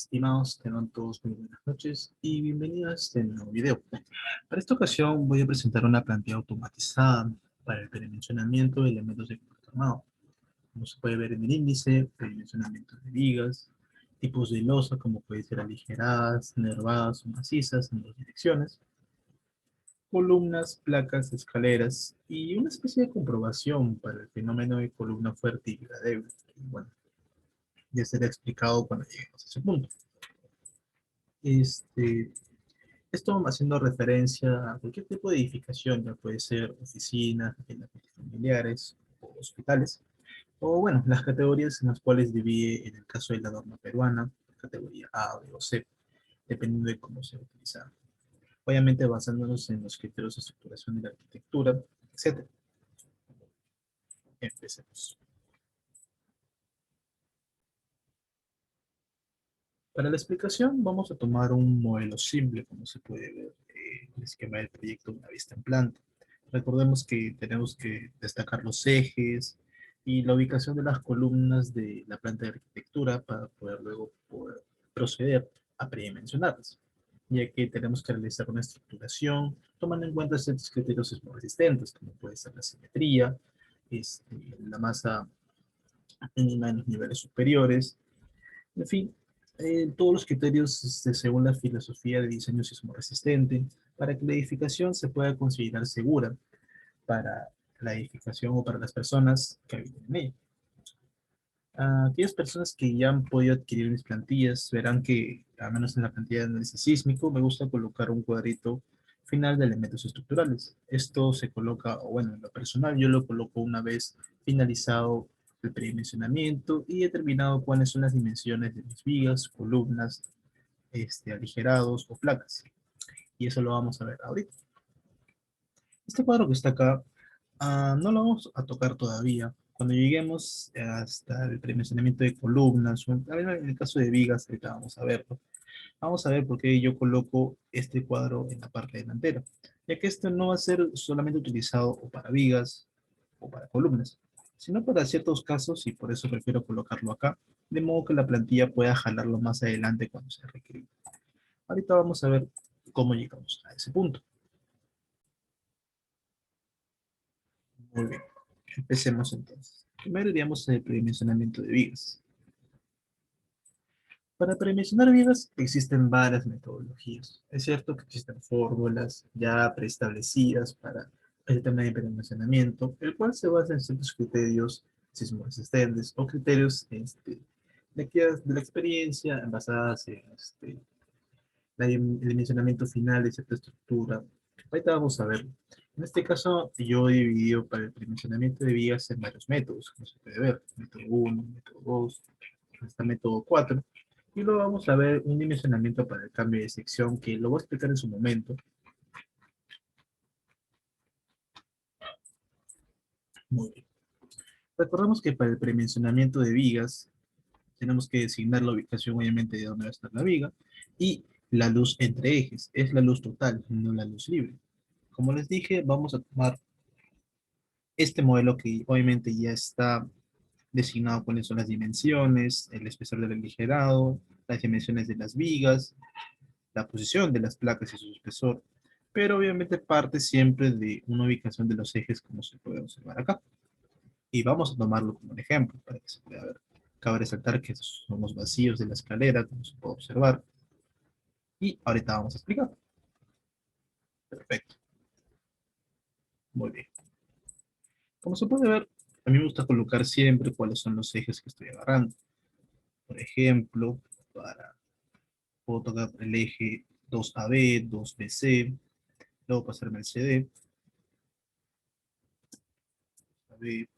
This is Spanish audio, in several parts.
Estimados, tengan todos muy buenas noches y bienvenidos a este nuevo video. Para esta ocasión voy a presentar una plantilla automatizada para el predimensionamiento de elementos de conflicto armado. Como se puede ver en el índice, predimensionamiento de vigas, tipos de losa como pueden ser aligeradas, nervadas o macizas en dos direcciones, columnas, placas, escaleras y una especie de comprobación para el fenómeno de columna fuerte y viga débil. Y bueno, ya será explicado cuando lleguemos a ese punto. Este, Esto haciendo referencia a cualquier tipo de edificación, ya puede ser oficinas, viviendas familiares o hospitales, o bueno, las categorías en las cuales divide en el caso de la norma peruana, categoría A, B o C, dependiendo de cómo se utiliza. Obviamente basándonos en los criterios de estructuración de la arquitectura, etc. Empecemos. Para la explicación vamos a tomar un modelo simple, como se puede ver en el esquema del proyecto Una Vista en Planta. Recordemos que tenemos que destacar los ejes y la ubicación de las columnas de la planta de arquitectura para poder luego poder proceder a predimensionarlas, ya que tenemos que realizar una estructuración tomando en cuenta ciertos criterios sismoresistentes, como puede ser la simetría, la masa mínima en los niveles superiores, en fin, todos los criterios según la filosofía de diseño sismo resistente para que la edificación se pueda considerar segura para la edificación o para las personas que habitan en ella. Aquellas personas que ya han podido adquirir mis plantillas verán que, al menos en la plantilla de análisis sísmico, me gusta colocar un cuadrito final de elementos estructurales. Esto se coloca, o bueno, en lo personal yo lo coloco una vez finalizado el predimensionamiento y determinado cuáles son las dimensiones de mis vigas, columnas, aligerados o placas. Y eso lo vamos a ver ahorita. Este cuadro que está acá, no lo vamos a tocar todavía. Cuando lleguemos hasta el predimensionamiento de columnas, o en el caso de vigas, ahorita vamos a verlo. Vamos a ver por qué yo coloco este cuadro en la parte delantera, ya que esto no va a ser solamente utilizado o para vigas o para columnas, sino para ciertos casos y por eso prefiero colocarlo acá, de modo que la plantilla pueda jalarlo más adelante cuando se requiera. Ahorita vamos a ver cómo llegamos a ese punto. Muy bien, empecemos entonces. Primero iríamos al predimensionamiento de vigas. Para predimensionar vigas existen varias metodologías. Es cierto que existen fórmulas ya preestablecidas para el tema de predimensionamiento, el cual se basa en ciertos criterios sismoresistentes o criterios de la experiencia basadas en el dimensionamiento final de cierta estructura. Ahorita vamos a ver. En este caso, yo he dividido para el dimensionamiento de vías en varios métodos, como se puede ver. Método 1, método 2, hasta método 4. Y luego vamos a ver un dimensionamiento para el cambio de sección, que lo voy a explicar en su momento. Muy bien. Recordemos que para el predimensionamiento de vigas, tenemos que designar la ubicación, obviamente, de dónde va a estar la viga, y la luz entre ejes. Es la luz total, no la luz libre. Como les dije, vamos a tomar este modelo que obviamente ya está designado cuáles son las dimensiones, el espesor del aligerado, las dimensiones de las vigas, la posición de las placas y su espesor, pero obviamente parte siempre de una ubicación de los ejes como se puede observar acá. Y vamos a tomarlo como un ejemplo para que se pueda ver. Cabe resaltar que son los vacíos de la escalera, como se puede observar, y ahorita vamos a explicar. Perfecto, muy bien. Como se puede ver, a mí me gusta colocar siempre cuáles son los ejes que estoy agarrando. Por ejemplo, puedo tocar el eje 2AB, 2BC, luego pasarme al CD, AB,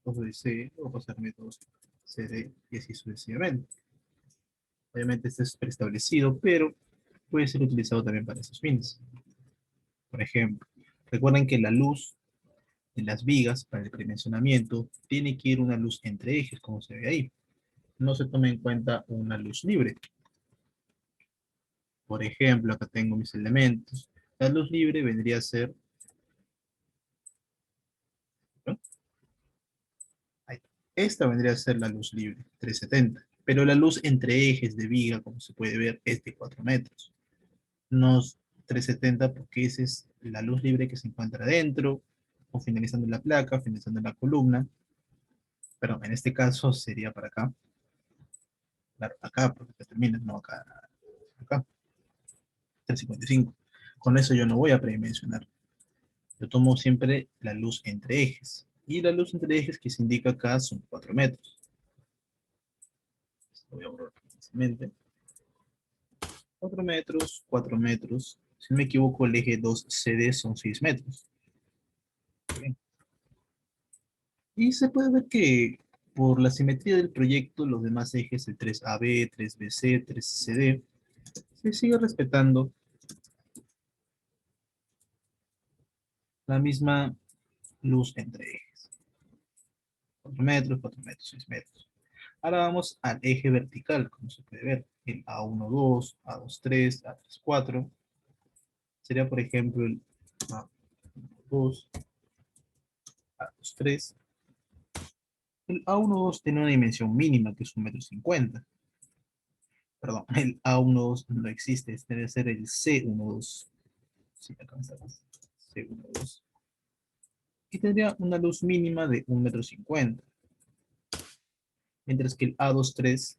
2BC, luego pasarme 2CD y así sucesivamente. Obviamente este es preestablecido, pero puede ser utilizado también para esos fines. Por ejemplo, recuerden que la luz de las vigas para el predimensionamiento tiene que ir una luz entre ejes, como se ve ahí. No se toma en cuenta una luz libre. Por ejemplo, acá tengo mis elementos. La luz libre vendría a ser, ¿no? Ahí. Esta vendría a ser la luz libre, 370. Pero la luz entre ejes de viga, como se puede ver, es de 4 metros. Unos 370 porque esa es la luz libre que se encuentra dentro, o finalizando la placa, finalizando la columna. Pero en este caso sería para acá. Claro, acá, porque acá termina, no acá, acá, 355. Con eso yo no voy a predimensionar. Yo tomo siempre la luz entre ejes. Y la luz entre ejes que se indica acá son 4 metros. Esto voy a borrar fácilmente. 4 metros, 4 metros. Si no me equivoco, el eje 2CD son 6 metros. Bien. Y se puede ver que por la simetría del proyecto, los demás ejes, el 3AB, 3BC, 3CD, se sigue respetando la misma luz entre ejes. 4 metros, 6 metros. Ahora vamos al eje vertical, como se puede ver, el A12, A23, A34. Sería, por ejemplo, el A2, A23. El A12 tiene una dimensión mínima, que es 1,50 m. Perdón, el A12 no existe, este debe ser el C12. Sí, acá está, C12. Y tendría una luz mínima de 1,50 m. Mientras que el A23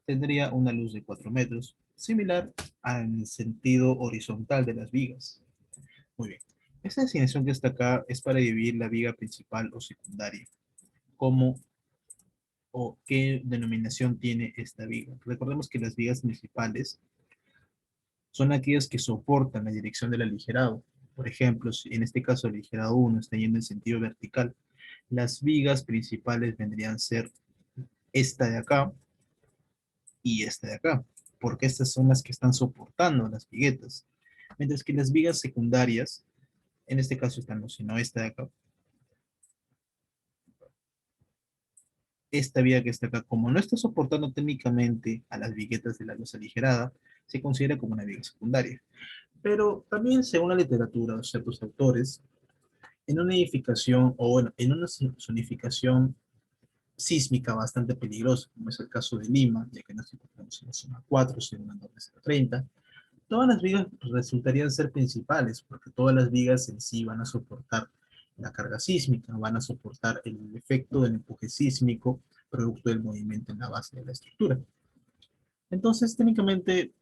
tendría una luz de 4 metros, similar al sentido horizontal de las vigas. Muy bien. Esta designación que está acá es para dividir la viga principal o secundaria. ¿Cómo o qué denominación tiene esta viga? Recordemos que las vigas principales son aquellas que soportan la dirección del aligerado. Por ejemplo, si en este caso el aligerado 1 está yendo en sentido vertical, las vigas principales vendrían a ser esta de acá y esta de acá, porque estas son las que están soportando las viguetas. Mientras que las vigas secundarias, en este caso están no, sino esta de acá, esta viga que está acá, como no está soportando técnicamente a las viguetas de la luz aligerada, se considera como una viga secundaria. Pero también, según la literatura o ciertos autores, en una edificación o bueno, en una zonificación sísmica bastante peligrosa, como es el caso de Lima, ya que nos encontramos en la zona 4, según la norma 030, todas las vigas resultarían ser principales, porque todas las vigas en sí van a soportar la carga sísmica, van a soportar el efecto del empuje sísmico producto del movimiento en la base de la estructura. Entonces, técnicamente,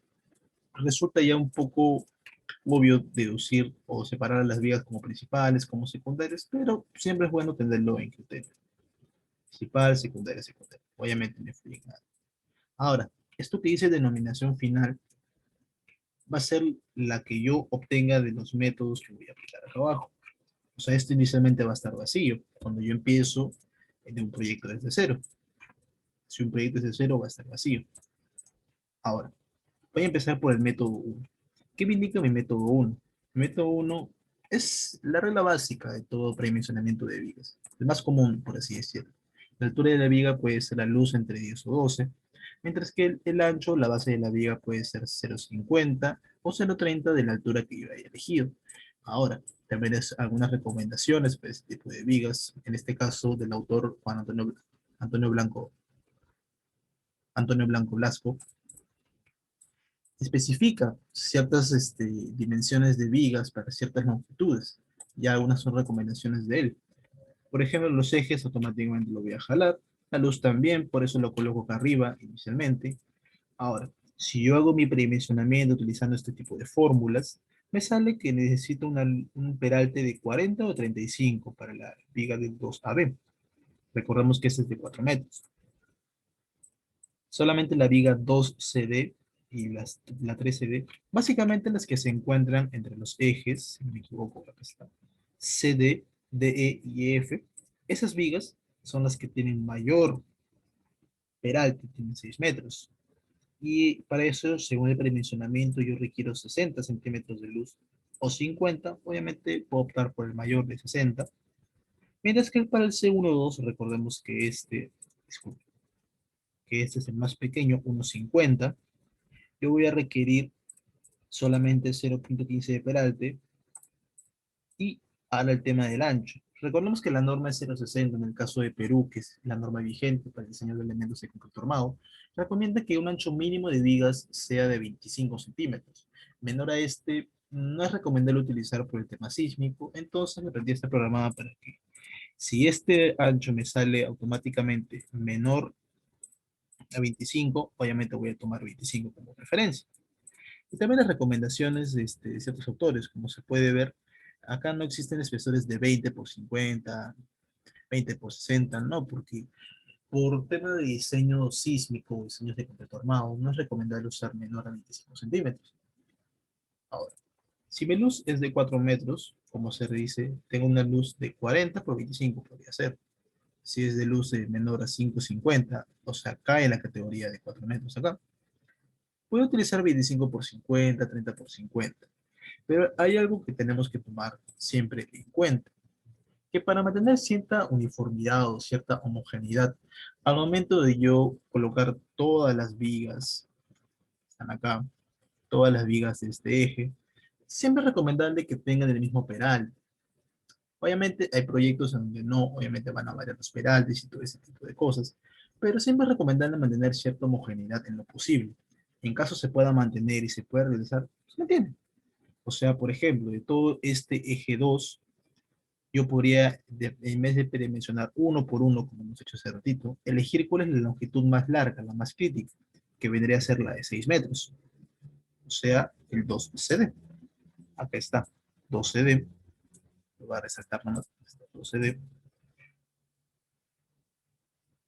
resulta ya un poco obvio deducir o separar a las vigas como principales, como secundarias, pero siempre es bueno tenerlo en criterio. Principal, secundaria, secundaria. Obviamente no influye en nada. Ahora, esto que dice denominación final va a ser la que yo obtenga de los métodos que voy a aplicar acá abajo. O sea, esto inicialmente va a estar vacío cuando yo empiezo de un proyecto desde cero. Si un proyecto es de cero, va a estar vacío. Ahora, voy a empezar por el método 1. ¿Qué me indica mi método 1? Mi método 1 es la regla básica de todo predimensionamiento de vigas. El más común, por así decirlo. La altura de la viga puede ser la luz entre 10 o 12, mientras que el ancho, la base de la viga puede ser 0,50 o 0,30 de la altura que yo haya elegido. Ahora, también es algunas recomendaciones para este tipo de vigas, en este caso del autor Juan Antonio Blanco, Antonio Blanco Blasco, especifica ciertas dimensiones de vigas para ciertas longitudes. Ya algunas son recomendaciones de él. Por ejemplo, los ejes automáticamente lo voy a jalar. La luz también, por eso lo coloco acá arriba inicialmente. Ahora, si yo hago mi predimensionamiento utilizando este tipo de fórmulas, me sale que necesito un peralte de 40 o 35 para la viga del 2AB. Recordemos que este es de 4 metros. Solamente la viga 2CD y la 3CD, básicamente las que se encuentran entre los ejes, si no me equivoco, acá está, CD, DE y F, esas vigas son las que tienen mayor peralte, tienen 6 metros. Y para eso, según el predimensionamiento, yo requiero 60 centímetros de luz o 50, obviamente puedo optar por el mayor de 60. Mientras que para el C12, recordemos que disculpe, que este es el más pequeño, 1,50, yo voy a requerir solamente 0,15 de peralte. Y ahora el tema del ancho. Recordemos que la norma es 0,60 en el caso de Perú, que es la norma vigente para el diseño de elementos de concreto armado. Recomienda que un ancho mínimo de vigas sea de 25 centímetros. Menor a este, no es recomendable utilizar por el tema sísmico, entonces la plantilla está programada para que si este ancho me sale automáticamente menor a 25, obviamente voy a tomar 25 como referencia. Y también las recomendaciones de ciertos autores, como se puede ver, acá no existen espesores de 20 por 50, 20 por 60, no, porque por tema de diseño sísmico, diseños de concreto armado, no es recomendable usar menor a 25 centímetros. Ahora, si mi luz es de 4 metros, como se dice, tengo una luz de 40 por 25, podría ser. Si es de luz de menor a 5,50, o sea, cae en la categoría de 4 metros acá. Puedo utilizar 25 por 50, 30 por 50, pero hay algo que tenemos que tomar siempre en cuenta, que para mantener cierta uniformidad o cierta homogeneidad, al momento de yo colocar todas las vigas, están acá, todas las vigas de este eje, siempre es recomendable que tengan el mismo peral. Obviamente hay proyectos en donde no, obviamente van a variar los peraltes y todo ese tipo de cosas, pero siempre es recomendable mantener cierta homogeneidad en lo posible. En caso se pueda mantener y se pueda realizar, se mantiene. O sea, por ejemplo, de todo este eje 2, yo podría, en vez de mencionar uno por uno, como hemos hecho hace ratito, elegir cuál es la longitud más larga, la más crítica, que vendría a ser la de 6 metros. O sea, el 2CD. Acá está, 2CD. Lo voy a resaltar nomás, 2CD.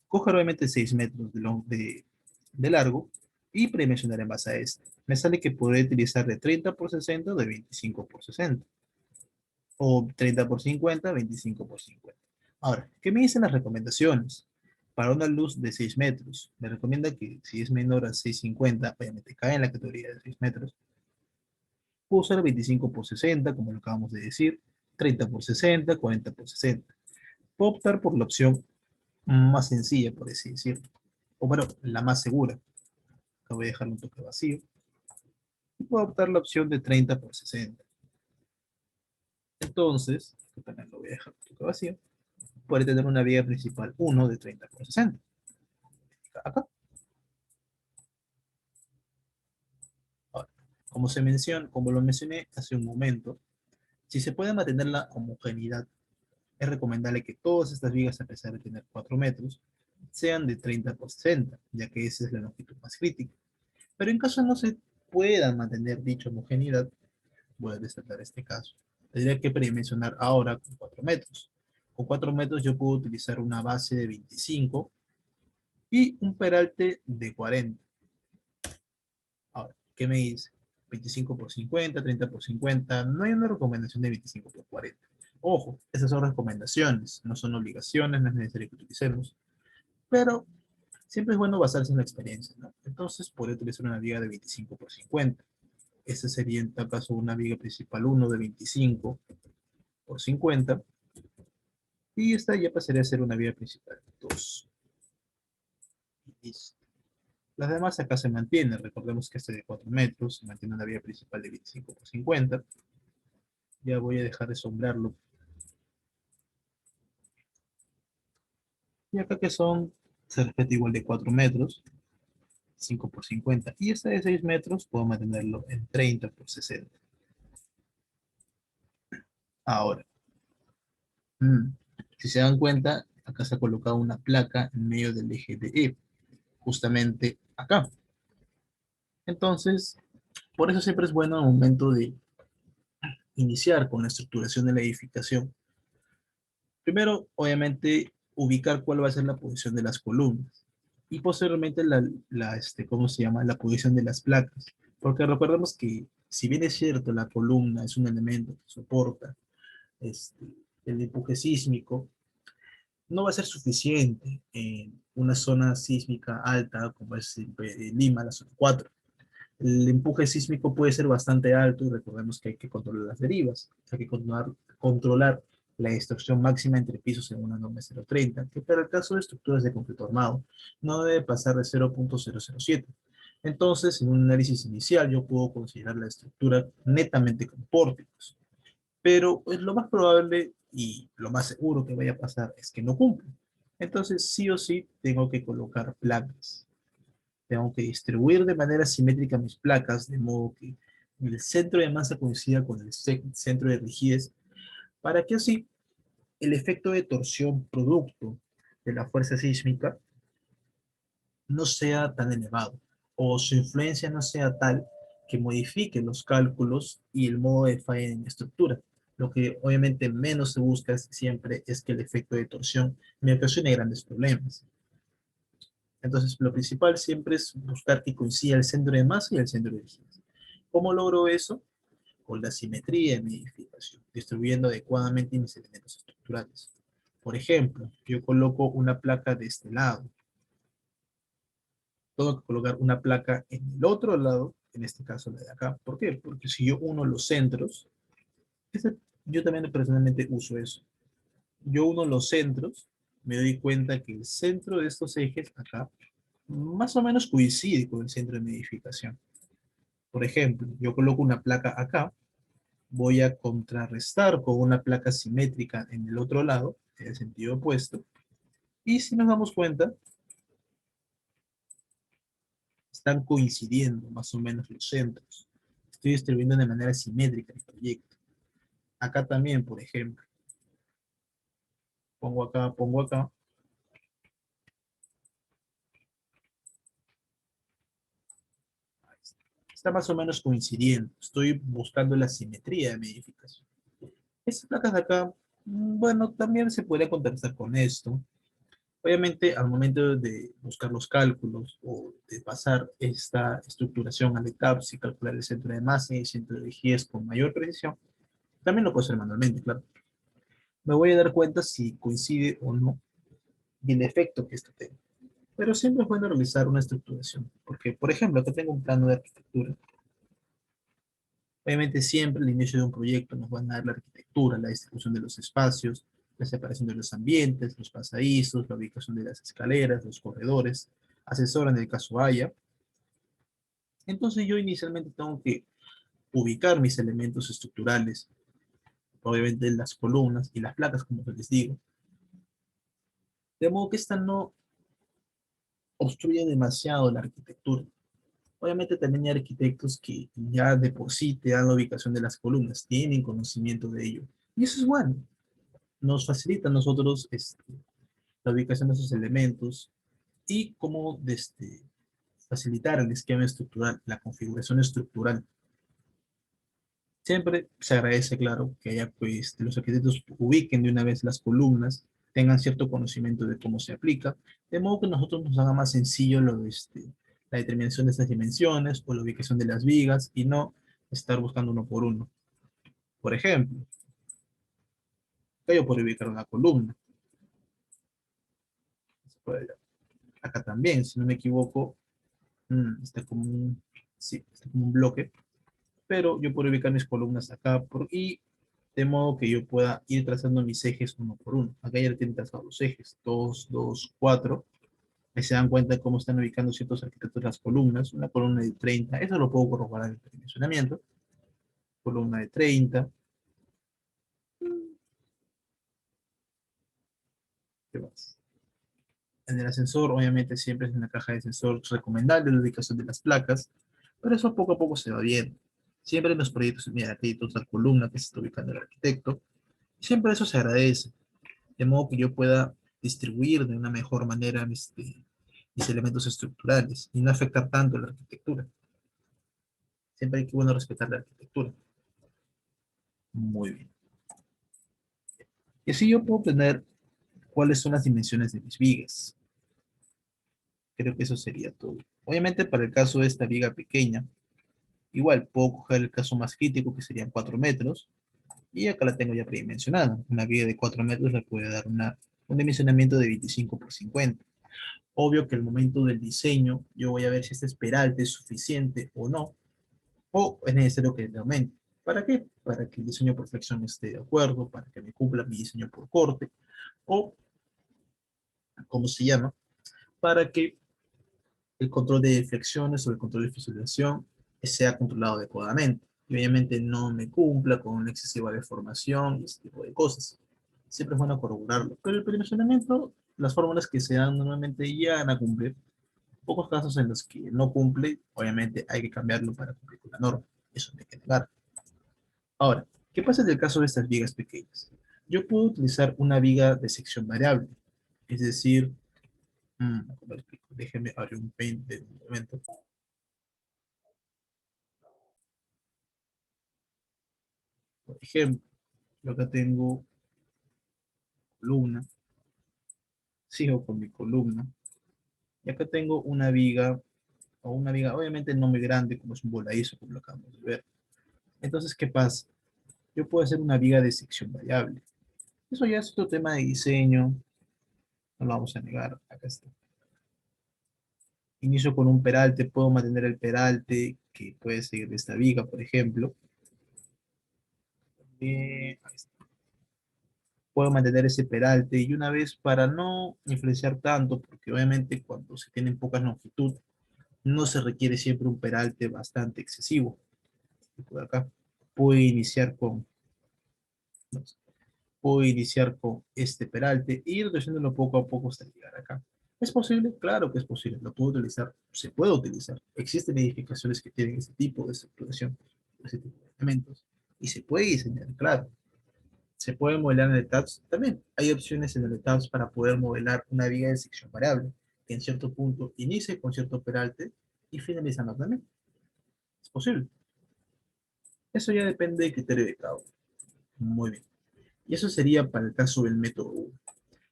Coger obviamente 6 metros de largo y predimensionar en base a este. Me sale que podré utilizar de 30 por 60 o de 25 por 60. O 30 por 50, 25 por 50. Ahora, ¿qué me dicen las recomendaciones? Para una luz de 6 metros, me recomienda que si es menor a 6,50, obviamente cae en la categoría de 6 metros, puedo usar 25 por 60, como lo acabamos de decir, 30 por 60, 40 por 60. Puedo optar por la opción más sencilla, por así decirlo. O bueno, la más segura. Acá voy a dejarlo un toque vacío. Y puedo optar la opción de 30 por 60. Entonces, que también lo voy a dejar un toque vacío, puede tener una vía principal 1 de 30 por 60. Acá. Ahora, como lo mencioné hace un momento, si se puede mantener la homogeneidad, es recomendable que todas estas vigas, a pesar de tener 4 metros, sean de 30 por 60, ya que esa es la longitud más crítica. Pero en caso no se pueda mantener dicha homogeneidad, voy a destacar este caso. Tendría que predimensionar ahora con 4 metros. Con 4 metros yo puedo utilizar una base de 25 y un peralte de 40. Ahora, ¿qué me dice? 25 por 50, 30 por 50. No hay una recomendación de 25 por 40. Ojo, esas son recomendaciones, no son obligaciones, no es necesario que utilicemos, pero siempre es bueno basarse en la experiencia, ¿no? Entonces, podría utilizar una viga de 25 por 50. Esta sería en tal caso una viga principal 1 de 25 por 50. Y esta ya pasaría a ser una viga principal 2. Listo. Las demás acá se mantienen. Recordemos que este de 4 metros se mantiene una vía principal de 25 por 50. Ya voy a dejar de sombrearlo. Y acá que son, se respeta igual de 4 metros, 5 por 50. Y este de 6 metros puedo mantenerlo en 30 por 60. Ahora, mm, si se dan cuenta, acá se ha colocado una placa en medio del eje de E, justamente acá. Entonces, por eso siempre es bueno al momento de iniciar con la estructuración de la edificación. Primero, obviamente, ubicar cuál va a ser la posición de las columnas y posteriormente ¿cómo se llama? La posición de las placas. Porque recordemos que si bien es cierto la columna es un elemento que soporta este, el empuje sísmico, no va a ser suficiente en una zona sísmica alta como es Lima, la zona 4. El empuje sísmico puede ser bastante alto y recordemos que hay que controlar las derivas, hay que controlar la extracción máxima entre pisos en una norma 030, que para el caso de estructuras de concreto armado no debe pasar de 0,007. Entonces, en un análisis inicial, yo puedo considerar la estructura netamente con pórticos, pero es lo más probable, y lo más seguro que vaya a pasar es que no cumple. Entonces, sí o sí, tengo que colocar placas. Tengo que distribuir de manera simétrica mis placas, de modo que el centro de masa coincida con el centro de rigidez, para que así el efecto de torsión producto de la fuerza sísmica no sea tan elevado o su influencia no sea tal que modifique los cálculos y el modo de falla en la estructura. Lo que obviamente menos se busca siempre es que el efecto de torsión me ocasione grandes problemas. Entonces, lo principal siempre es buscar que coincida el centro de masa y el centro de rigidez. ¿Cómo logro eso? Con la simetría de mi edificación, distribuyendo adecuadamente mis elementos estructurales. Por ejemplo, yo coloco una placa de este lado, tengo que colocar una placa en el otro lado, en este caso la de acá. ¿Por qué? Porque si yo uno los centros, yo también personalmente uso eso. Yo uno los centros, me doy cuenta que el centro de estos ejes acá más o menos coincide con el centro de mi edificación. Por ejemplo, yo coloco una placa acá, voy a contrarrestar con una placa simétrica en el otro lado, en el sentido opuesto, y si nos damos cuenta, están coincidiendo más o menos los centros. Estoy distribuyendo de manera simétrica el proyecto. Acá también, por ejemplo, pongo acá, está más o menos coincidiendo. Estoy buscando la simetría de mi edificación. Estas placas de acá, bueno, también se podría contrastar con esto. Obviamente, al momento de buscar los cálculos o de pasar esta estructuración al ETABS y calcular el centro de masa y el centro de rigidez con mayor precisión, también lo puedo hacer manualmente, claro. Me voy a dar cuenta si coincide o no y el efecto que esto tenga. Pero siempre es bueno realizar una estructuración, porque, por ejemplo, acá tengo un plano de arquitectura. Obviamente siempre al inicio de un proyecto nos van a dar la arquitectura, la distribución de los espacios, la separación de los ambientes, los pasadizos, la ubicación de las escaleras, los corredores, asesora en el caso haya. Entonces yo inicialmente tengo que ubicar mis elementos estructurales, obviamente las columnas y las placas, como les digo, de modo que esta no obstruye demasiado la arquitectura. Obviamente también hay arquitectos que ya de por sí te dan la ubicación de las columnas, tienen conocimiento de ello. Y eso es bueno. Nos facilita a nosotros la ubicación de esos elementos y cómo facilitar el esquema estructural, la configuración estructural. Siempre se agradece, claro, que haya, pues, los arquitectos ubiquen de una vez las columnas, tengan cierto conocimiento de cómo se aplica, de modo que nosotros nos haga más sencillo la determinación de estas dimensiones o la ubicación de las vigas y no estar buscando uno por uno. Por ejemplo, acá yo puedo ubicar una columna. Acá también, si no me equivoco, está como sí, está como un bloque, pero yo puedo ubicar mis columnas acá y de modo que yo pueda ir trazando mis ejes uno por uno. Acá ya tienen trazados los ejes, 2, 2, 4. Ahí se dan cuenta de cómo están ubicando ciertos arquitectos las columnas. Una columna de 30, eso lo puedo corroborar en el dimensionamiento. Columna de 30. ¿Qué más? En el ascensor, obviamente, siempre es en la caja de ascensor recomendable la ubicación de las placas, pero eso poco a poco se va viendo. Siempre en los proyectos, mira, aquí hay otra columna que se está ubicando el arquitecto. Siempre eso se agradece, de modo que yo pueda distribuir de una mejor manera mis elementos estructurales y no afectar tanto la arquitectura. Siempre hay que, bueno, respetar la arquitectura. Muy bien. Y así yo puedo tener cuáles son las dimensiones de mis vigas. Creo que eso sería todo. Obviamente, para el caso de esta viga pequeña, igual puedo coger el caso más crítico, que serían 4 metros, y acá la tengo ya predimensionada. Una viga de 4 metros le puede dar un dimensionamiento de 25 por 50. Obvio que al momento del diseño, yo voy a ver si este esperalte es suficiente o no, o es necesario que le aumente. ¿Para qué? Para que el diseño por flexión esté de acuerdo, para que me cumpla mi diseño por corte, o, ¿cómo se llama? Para que el control de flexiones o el control de fisurización sea controlado adecuadamente. Y obviamente no me cumpla con una excesiva deformación y ese tipo de cosas. siempre es bueno corroborarlo. Pero el predimensionamiento, las fórmulas que se dan normalmente llegan a cumplir. Pocos casos en los que no cumple, obviamente hay que cambiarlo para cumplir con la norma. Eso no hay que negar. Ahora, ¿qué pasa en el caso de estas vigas pequeñas? Yo puedo utilizar una viga de sección variable. Es decir, ¿cómo lo explico? Déjenme abrir un paint de un momento. Por ejemplo, yo acá tengo columna, sigo con mi columna, y acá tengo una viga, o una viga obviamente no muy grande, como es un voladizo, como lo acabamos de ver. Entonces, ¿qué pasa? Yo puedo hacer una viga de sección variable. Eso ya es otro tema de diseño, no lo vamos a negar, acá está. Inicio con un peralte, puedo mantener el peralte que puede seguir de esta viga, por ejemplo. Ahí está. Puedo mantener ese peralte y una vez para no influenciar tanto, porque obviamente cuando se tienen poca longitud, no se requiere siempre un peralte bastante excesivo. Por acá puedo iniciar con, puedo iniciar con este peralte e ir reduciéndolo poco a poco hasta llegar acá. ¿Es posible? Claro que es posible. Lo puedo utilizar, se puede utilizar. Existen edificaciones que tienen este tipo de estructuración, este tipo de elementos, y se puede diseñar, claro. Se puede modelar en el TAPS también. Hay opciones en el TAPS para poder modelar una viga de sección variable, que en cierto punto inicie con cierto peralte y finalizando también. Es posible. Eso ya depende del criterio de cada uno. Muy bien. Y eso sería para el caso del método 1.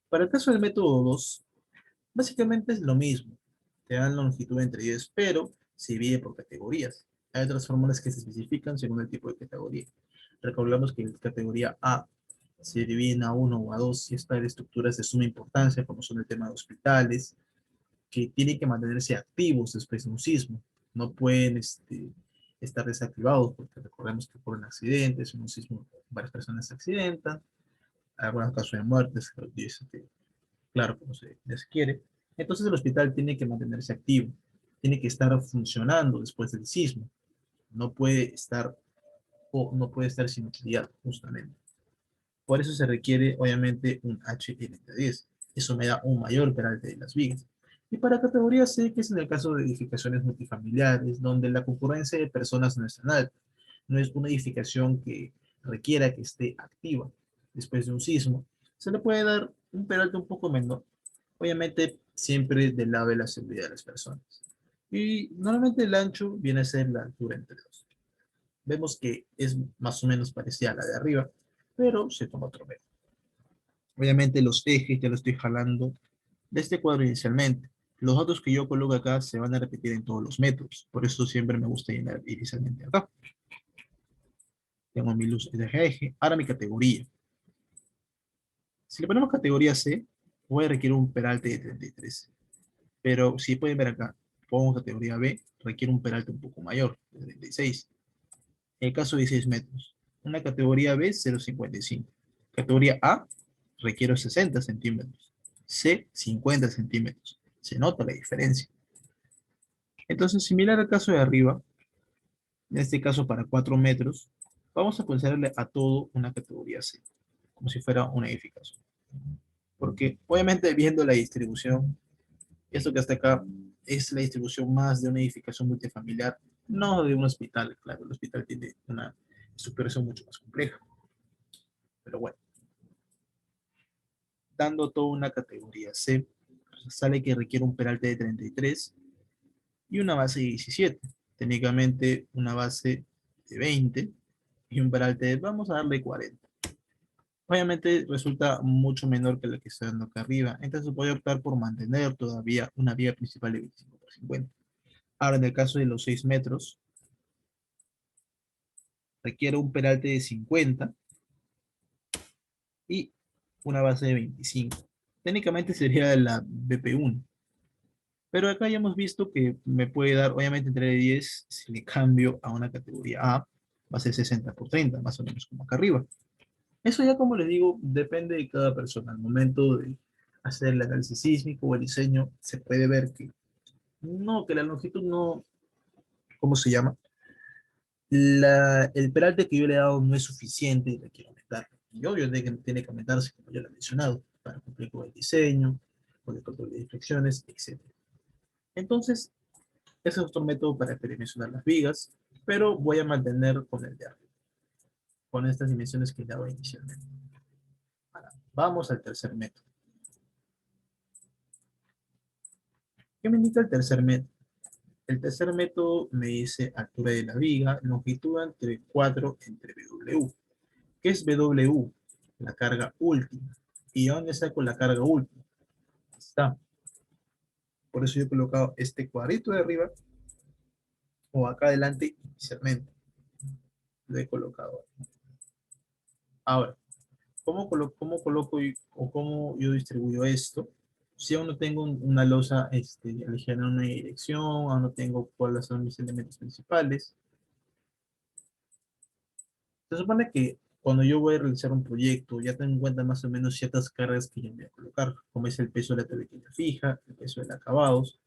Para el caso del método 2, básicamente es lo mismo. Te dan longitud entre 10, pero se divide por categorías. Hay otras fórmulas que se especifican según el tipo de categoría. Recordemos que en categoría A se divide en A1 o A2 si es para estructuras de suma importancia, como son el tema de hospitales, que tienen que mantenerse activos después de un sismo. No pueden estar desactivados, porque recordemos que por un accidente, en un sismo varias personas se accidentan, hay algunos casos de muertes, claro, como se les quiere. Entonces el hospital tiene que mantenerse activo, tiene que estar funcionando después del sismo, no puede estar o no puede estar sin utilidad, justamente. Por eso se requiere, obviamente, un HLT10. Eso me da un mayor peralte de las vigas. Y para categoría C, que es en el caso de edificaciones multifamiliares, donde la concurrencia de personas no es tan alta, no es una edificación que requiera que esté activa después de un sismo, se le puede dar un peralte un poco menor, obviamente siempre del lado de la seguridad de las personas. Y normalmente el ancho viene a ser la altura entre dos. Vemos que es más o menos parecida a la de arriba, pero se toma otro método. Obviamente los ejes ya lo estoy jalando de este cuadro inicialmente. Los datos que yo coloco acá se van a repetir en todos los métodos, por eso siempre me gusta llenar inicialmente acá. Tengo mi luz de eje, ahora mi categoría. Si le ponemos categoría C, voy a requerir un peralte de 33. Pero si pueden ver acá, pongo categoría B, requiere un peralte un poco mayor, de 36. En el caso de 16 metros. Una categoría B, 0,55. Categoría A, requiero 60 centímetros. C, 50 centímetros. Se nota la diferencia. Entonces, similar al caso de arriba, en este caso para 4 metros, vamos a ponerle a todo una categoría C, como si fuera una edificación. Porque obviamente viendo la distribución, esto que hasta acá es la distribución más de una edificación multifamiliar, no de un hospital. Claro, el hospital tiene una estructuración mucho más compleja. Pero bueno, dando toda una categoría C, sale que requiere un peralte de 33 y una base de 17. Técnicamente una base de 20 y un peralte de, vamos a darle 40. Obviamente resulta mucho menor que la que está dando acá arriba, entonces voy a optar por mantener todavía una vía principal de 25 por 50. Ahora, en el caso de los 6 metros, requiere un peralte de 50 y una base de 25. Técnicamente sería la BP1. Pero acá ya hemos visto que me puede dar, obviamente, entre 10, si le cambio a una categoría A, va a ser 60 por 30, más o menos como acá arriba. Eso ya, como les digo, depende de cada persona. Al momento de hacer el análisis sísmico o el diseño, se puede ver que no, que la longitud no, ¿cómo se llama? El peralte que yo le he dado no es suficiente y le quiero aumentar. Y obvio tiene que aumentarse, como ya lo he mencionado, para cumplir con el diseño, con el control de inflexiones, etc. Entonces, ese es otro método para dimensionar las vigas, pero voy a mantener con el de arriba, con estas dimensiones que daba inicialmente. Ahora, vamos al tercer método. ¿Qué me indica el tercer método? El tercer método me dice altura de la viga, longitud entre 4 entre W. ¿Qué es W? La carga última. ¿Y dónde saco la carga última? Está. Por eso yo he colocado este cuadrito de arriba o acá adelante inicialmente. Lo he colocado. Ahora, cómo coloco o cómo yo distribuyo esto? Si aún no tengo una losa elegida en una dirección, aún no tengo cuáles son mis elementos principales, se supone que cuando yo voy a realizar un proyecto, ya tengo en cuenta más o menos ciertas cargas que yo voy a colocar, como es el peso de la tablilla fija, el peso de los acabados,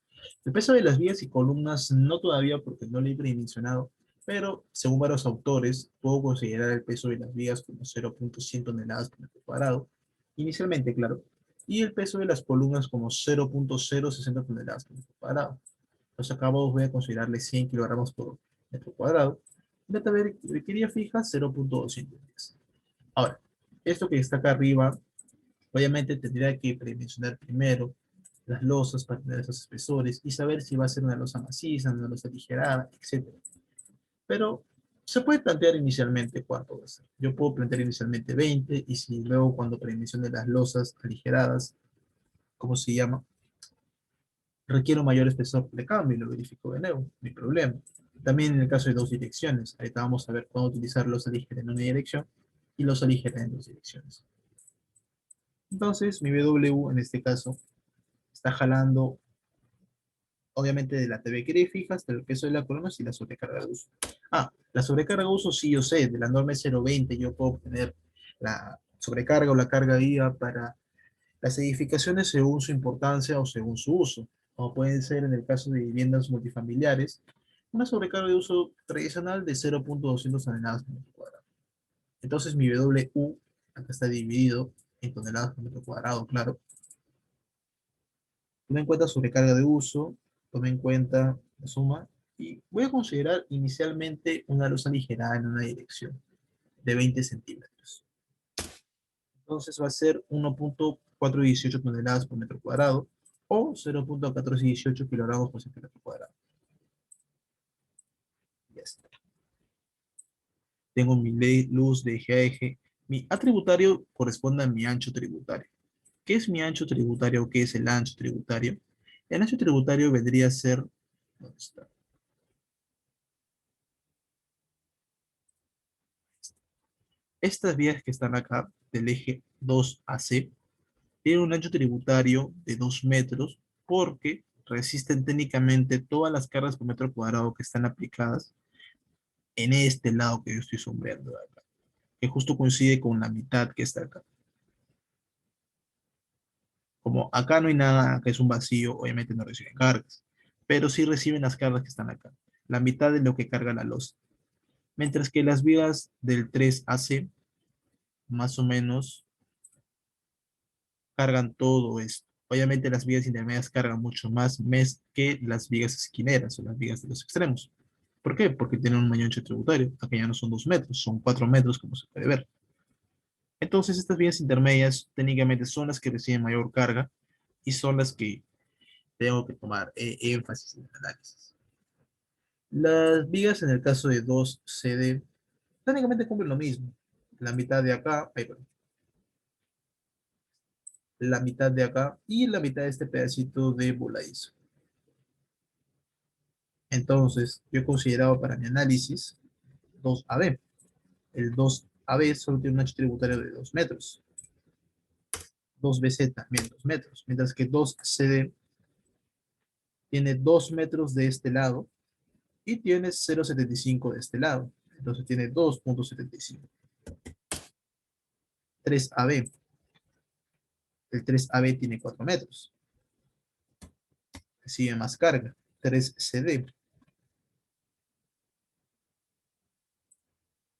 el peso de las vías y columnas, no todavía porque no lo he dimensionado, pero según varios autores, puedo considerar el peso de las vías como 0.100 toneladas por metro cuadrado, inicialmente, claro, y el peso de las columnas como 0.060 toneladas por metro cuadrado. Los acabados voy a considerarle 100 kilogramos por metro cuadrado. La tablillería fija 0.210. Ahora, esto que está acá arriba, obviamente tendría que predimensionar primero las losas para tener esos espesores y saber si va a ser una losa maciza, una losa aligerada, etc. Pero se puede plantear inicialmente cuánto va a ser. Yo puedo plantear inicialmente 20 y si luego cuando predimensione las losas aligeradas, ¿cómo se llama? Requiero mayor espesor de cambio y lo verifico de nuevo, no hay problema. También en el caso de dos direcciones, ahorita vamos a ver cómo utilizar los alígeres en una dirección y los alígeres en dos direcciones. Entonces, mi BW en este caso está jalando, obviamente, de la TV que fija hasta el peso de la columna y la sobrecarga de uso. Ah, la sobrecarga de uso sí yo sé, de la norma 020 yo puedo obtener la sobrecarga o la carga viva para las edificaciones según su importancia o según su uso, como pueden ser en el caso de viviendas multifamiliares, una sobrecarga de uso tradicional de 0.200 toneladas por metro cuadrado. Entonces mi WU, acá está dividido en toneladas por metro cuadrado, claro. Tome en cuenta sobrecarga de uso, tome en cuenta la suma, y voy a considerar inicialmente una losa aligerada en una dirección de 20 centímetros. Entonces va a ser 1.418 toneladas por metro cuadrado o 0.1418 kilogramos por centímetro cuadrado. Ya está. Tengo mi luz de eje a eje. Mi A tributario corresponde a mi ancho tributario. ¿Qué es mi ancho tributario? ¿Qué es el ancho tributario? El ancho tributario vendría a ser, ¿dónde está? Estas vías que están acá, del eje 2AC, tienen un ancho tributario de 2 metros porque resisten técnicamente todas las cargas por metro cuadrado que están aplicadas en este lado que yo estoy sombreando de acá, que justo coincide con la mitad que está acá. Como acá no hay nada, acá es un vacío, obviamente no reciben cargas, pero sí reciben las cargas que están acá, la mitad de lo que carga la losa. Mientras que las vigas del 3AC, más o menos, cargan todo esto. Obviamente las vigas intermedias cargan mucho más que las vigas esquineras o las vigas de los extremos. ¿Por qué? Porque tienen un mayor ancho tributario. Acá ya no son 2 metros, son 4 metros, como se puede ver. Entonces, estas vías intermedias técnicamente son las que reciben mayor carga y son las que tengo que tomar énfasis en el análisis. Las vigas en el caso de 2CD técnicamente cumplen lo mismo. La mitad de acá, perdón, la mitad de acá y la mitad de este pedacito de voladizo. Entonces, yo he considerado para mi análisis 2AB. El 2AB solo tiene un ancho tributario de 2 metros. 2BZ también 2 metros. Mientras que 2CD tiene 2 metros de este lado y tiene 0.75 de este lado. Entonces tiene 2.75. 3AB. El 3AB tiene 4 metros. Recibe más carga. 3CD.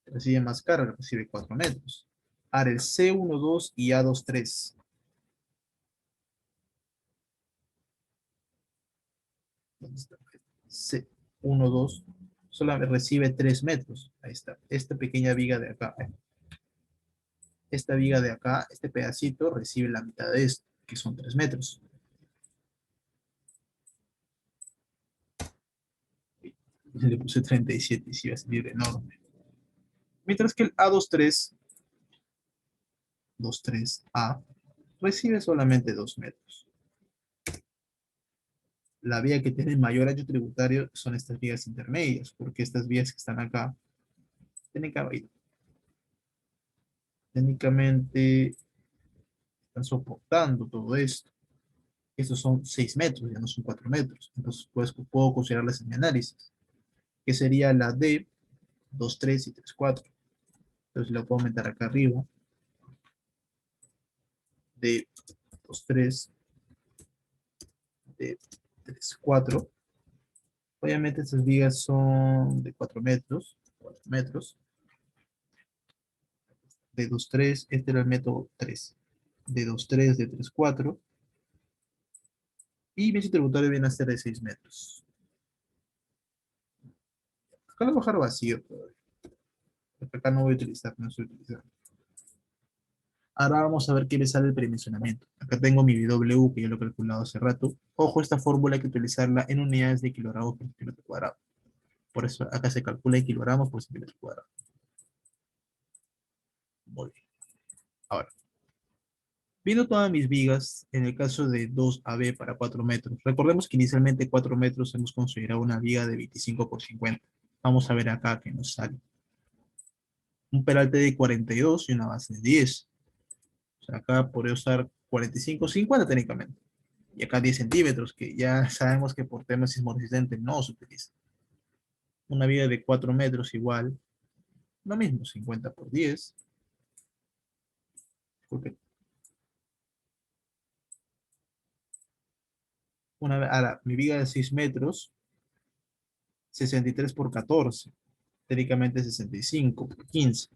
Recibe más carga. Recibe 4 metros. Ahora el C12 y A23. ¿Dónde está? C12 solamente recibe 3 metros. Ahí está. Esta pequeña viga de acá. Esta viga de acá, este pedacito, recibe la mitad de esto, que son 3 metros. Le puse 37 y sí va a salir enorme. Mientras que el A23A recibe solamente 2 metros. La vía que tiene mayor ancho tributario son estas vías intermedias, porque estas vías que están acá técnicamente están soportando todo esto. Estos son 6 metros, ya no son 4 metros. Entonces pues, puedo considerarlas en mi análisis, que sería la D, 2, 3 y 3, 4. Entonces la puedo aumentar acá arriba. D, 2, 3, D, 3, 4. Obviamente estas vigas son de 4 metros. 4 metros. D, 2, 3. Este era el método 3. D, 2, 3, D, 3, 4. Y mi tributario viene a ser de 6 metros. Acá lo voy a dejar vacío todavía. Acá no voy a utilizar, no estoy utilizando. Ahora vamos a ver qué me sale el predimensionamiento. Acá tengo mi W, que ya lo he calculado hace rato. Ojo, esta fórmula hay que utilizarla en unidades de kilogramos por centímetro cuadrado. Por eso acá se calcula en kilogramos por centímetro cuadrado. Muy bien. Ahora, viendo todas mis vigas, en el caso de 2AB para 4 metros, recordemos que inicialmente 4 metros hemos considerado una viga de 25 por 50. Vamos a ver acá que nos sale. Un peralte de 42 y una base de 10. O sea, acá podría usar 45, 50 técnicamente. Y acá 10 centímetros, que ya sabemos que por temas sismoresistentes no se utiliza. Una viga de 4 metros igual, lo mismo, 50 por 10. Porque ahora, mi viga de 6 metros, 63 por 14. Técnicamente 65 por 15.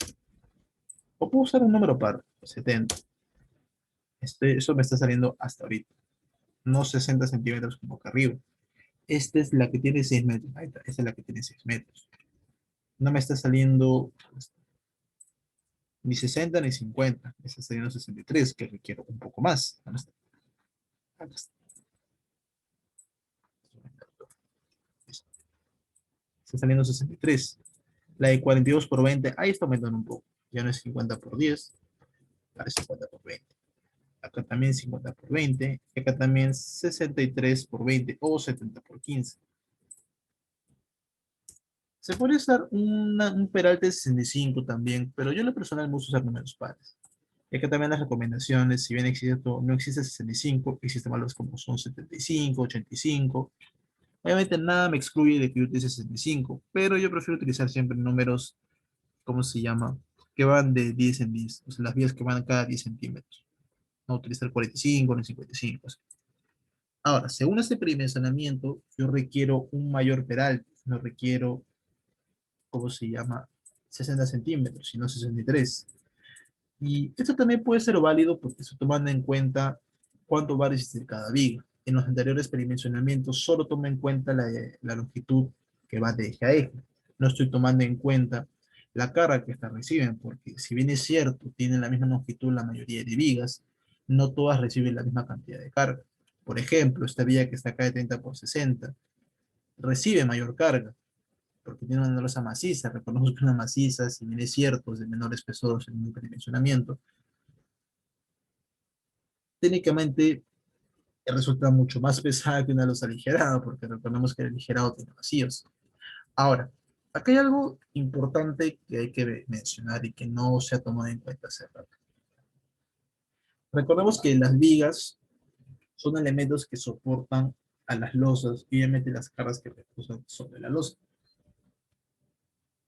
O puedo usar un número par, 70. Eso me está saliendo hasta ahorita. No 60 centímetros como acá arriba. Esta es la que tiene 6 metros. Ahí está, esta es la que tiene 6 metros. No me está saliendo ni 60 ni 50. Me está saliendo 63, que requiero un poco más. Acá está. Está saliendo 63. La de 42 por 20, ahí está aumentando un poco. Ya no es 50 por 10, ahora es 50 por 20. Acá también 50 por 20. Y acá también 63 por 20 o 70 por 15. Se podría usar un peralte de 65 también, pero yo en lo personal me gusta usar números pares. Y acá también las recomendaciones, si bien no existe 65, existen valores como son 75, 85. Obviamente nada me excluye de que yo utilice 65, pero yo prefiero utilizar siempre números, ¿cómo se llama? Que van de 10 en 10, o sea, las vías que van cada 10 centímetros. No utilizar 45 ni 55. Así. Ahora, según este predimensionamiento, yo requiero un mayor peralte, no requiero, ¿cómo se llama? 60 centímetros, sino 63. Y esto también puede ser válido porque se tomando en cuenta cuánto va a resistir cada viga. En los anteriores predimensionamientos solo tomo en cuenta la longitud que va de eje a eje. No estoy tomando en cuenta la carga que estas reciben, porque si bien es cierto, tienen la misma longitud la mayoría de vigas, no todas reciben la misma cantidad de carga. Por ejemplo, esta viga que está acá de 30 por 60 recibe mayor carga, porque tiene una losa maciza. Reconozco que una maciza, si bien es cierto, es de menor espesor en un predimensionamiento, técnicamente resulta mucho más pesada que una losa aligerada, porque recordemos que el aligerado tiene vacíos. Ahora, acá hay algo importante que hay que mencionar y que no se ha tomado en cuenta hace rato. Recordemos que las vigas son elementos que soportan a las losas y obviamente las cargas que reposan sobre la losa.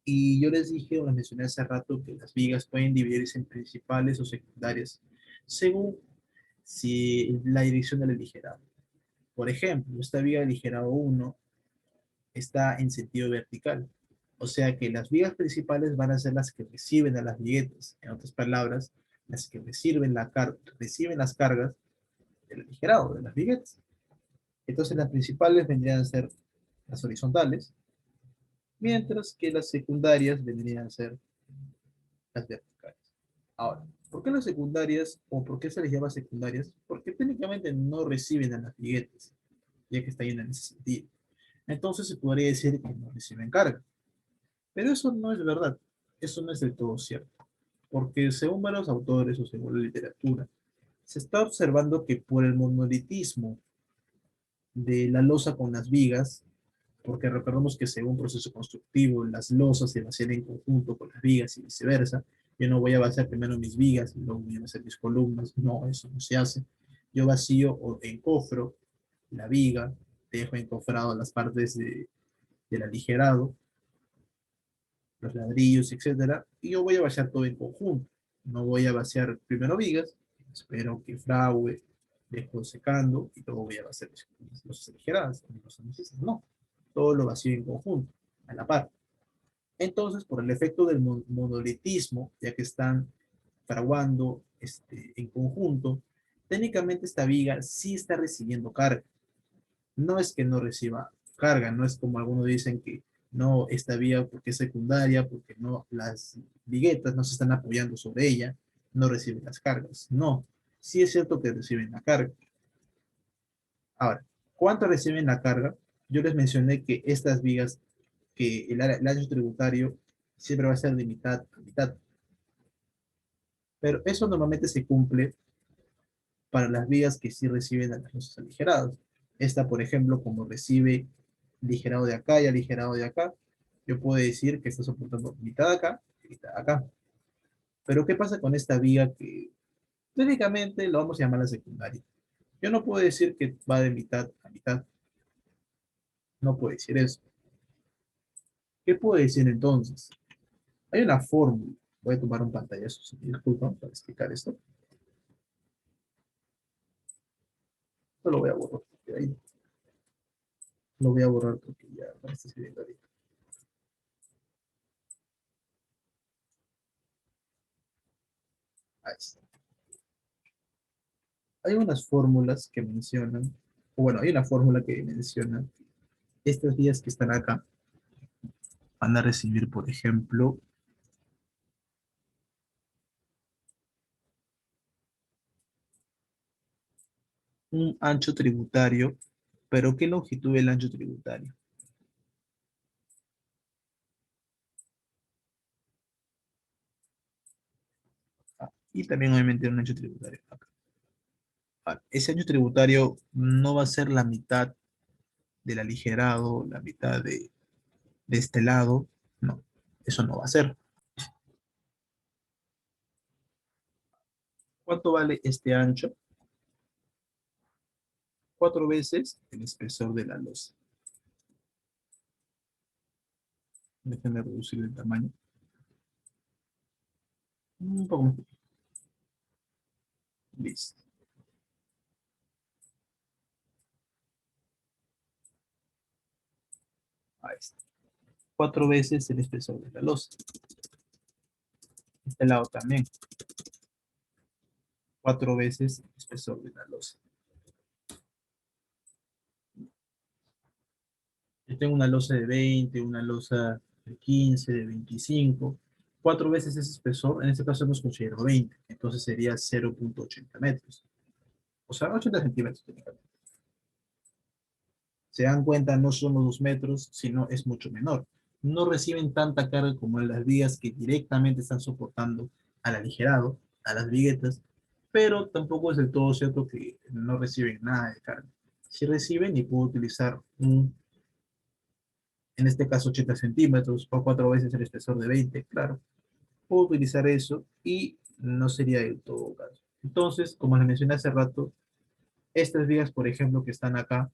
Y yo les dije o les mencioné hace rato que las vigas pueden dividirse en principales o secundarias según si la dirección del aligerado. Por ejemplo, esta viga de aligerado 1 está en sentido vertical. O sea que las vigas principales van a ser las que reciben a las viguetas. En otras palabras, las que reciben las cargas del aligerado, de las viguetas. Entonces las principales vendrían a ser las horizontales, mientras que las secundarias vendrían a ser las verticales. Ahora, ¿por qué las secundarias o por qué se les llama secundarias? Porque técnicamente no reciben a las viguetas, ya que está bien en ese sentido. Entonces se podría decir que no reciben carga. Pero eso no es verdad. Eso no es del todo cierto. Porque según varios autores o según la literatura, se está observando que por el monolitismo de la losa con las vigas, porque recordemos que según proceso constructivo, las losas se vacían en conjunto con las vigas y viceversa. Yo no voy a vaciar primero mis vigas y luego voy a hacer mis columnas. No, eso no se hace. Yo vacío o encofro la viga, dejo encofrado las partes del aligerado, los ladrillos, etcétera, y yo voy a vaciar todo en conjunto. No voy a vaciar primero vigas, espero que frague, dejo secando y luego voy a vaciar los aligeradas. No, todo lo vacío en conjunto, a la par. Entonces, por el efecto del monolitismo, ya que están fraguando en conjunto, técnicamente esta viga sí está recibiendo carga. No es que no reciba carga, no es como algunos dicen que no, esta vía porque es secundaria, porque no, las viguetas no se están apoyando sobre ella, no reciben las cargas. No, sí es cierto que reciben la carga. Ahora, ¿cuánto reciben la carga? Yo les mencioné que estas vigas, que el ancho tributario siempre va a ser de mitad a mitad, pero eso normalmente se cumple para las vigas que sí reciben a las losas aligeradas. Esta, por ejemplo, como recibe aligerado de acá y aligerado de acá, yo puedo decir que está soportando mitad acá y mitad acá. Pero ¿qué pasa con esta viga que técnicamente lo vamos a llamar la secundaria? Yo no puedo decir que va de mitad a mitad. No puedo decir eso. ¿Qué puedo decir entonces? Hay una fórmula. Voy a tomar un pantallazo, si me disculpan, para explicar esto. No lo voy a borrar, porque ahí lo voy a borrar porque ya no está escribiendo ahorita. Ahí está. Hay unas fórmulas que mencionan, o bueno, hay una fórmula que menciona estas vías que están acá van a recibir, por ejemplo, un ancho tributario, pero ¿qué longitud es el ancho tributario? Ah, y también obviamente un ancho tributario acá. Ah, ese ancho tributario no va a ser la mitad del aligerado, la mitad de este lado, no, eso no va a ser. ¿Cuánto vale este ancho? 4 veces el espesor de la losa. Déjenme reducir el tamaño. Un poco más. Listo. Ahí está. 4 veces el espesor de la losa. Este lado también. 4 veces el espesor de la losa. Yo tengo una losa de 20, una losa de 15, de 25. 4 veces ese espesor, en este caso hemos considerado 20. Entonces sería 0,80 metros. O sea, 80 centímetros técnicamente. Se dan cuenta, no son los 2 metros, sino es mucho menor. No reciben tanta carga como en las vías que directamente están soportando al aligerado, a las viguetas, pero tampoco es del todo cierto que no reciben nada de carga. Si reciben, y puedo utilizar en este caso 80 centímetros, o 4 veces el espesor de 20, claro, puedo utilizar eso y no sería del todo caso. Entonces, como les mencioné hace rato, estas vías, por ejemplo, que están acá,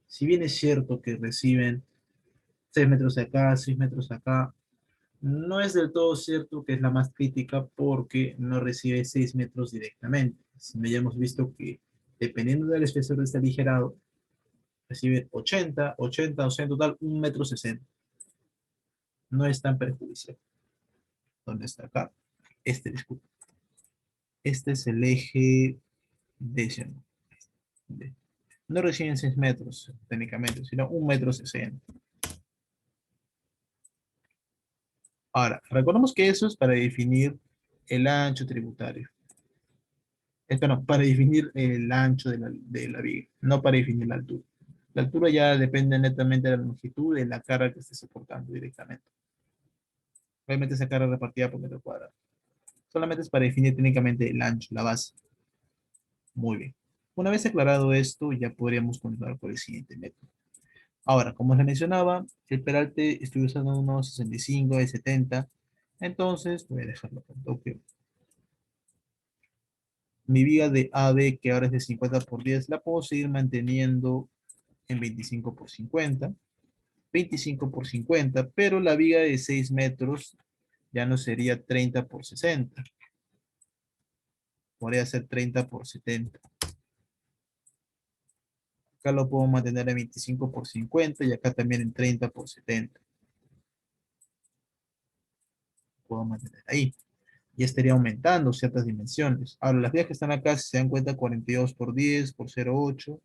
si bien es cierto que reciben 6 metros acá, 6 metros acá, no es del todo cierto que es la más crítica porque no recibe 6 metros directamente. Si no, ya hemos visto que dependiendo del espesor de este aligerado, recibe 80, 80, o sea, en total 1,60 m. No es tan perjudicial. ¿Dónde está acá? Disculpe. Este es el eje décimo. D. No reciben 6 metros, técnicamente, sino 1,60 m. Ahora, recordemos que eso es para definir el ancho tributario. Esto no, para definir el ancho de la viga, no para definir la altura. La altura ya depende netamente de la longitud de la carga que esté soportando directamente. Obviamente esa carga repartida por metro cuadrado. Solamente es para definir técnicamente el ancho, la base. Muy bien. Una vez aclarado esto, ya podríamos continuar por el siguiente método. Ahora, como les mencionaba, el peralte estoy usando unos 65 de 70. Entonces, voy a dejarlo con toque. Mi viga de AB, que ahora es de 50 por 10, la puedo seguir manteniendo en 25 por 50. 25 por 50, pero la viga de 6 metros ya no sería 30 por 60. Podría ser 30 por 70. Acá lo puedo mantener en 25 por 50 y acá también en 30 por 70. Puedo mantener ahí. Y estaría aumentando ciertas dimensiones. Ahora, las vigas que están acá, si se dan cuenta, 42 por 10 por 0,8.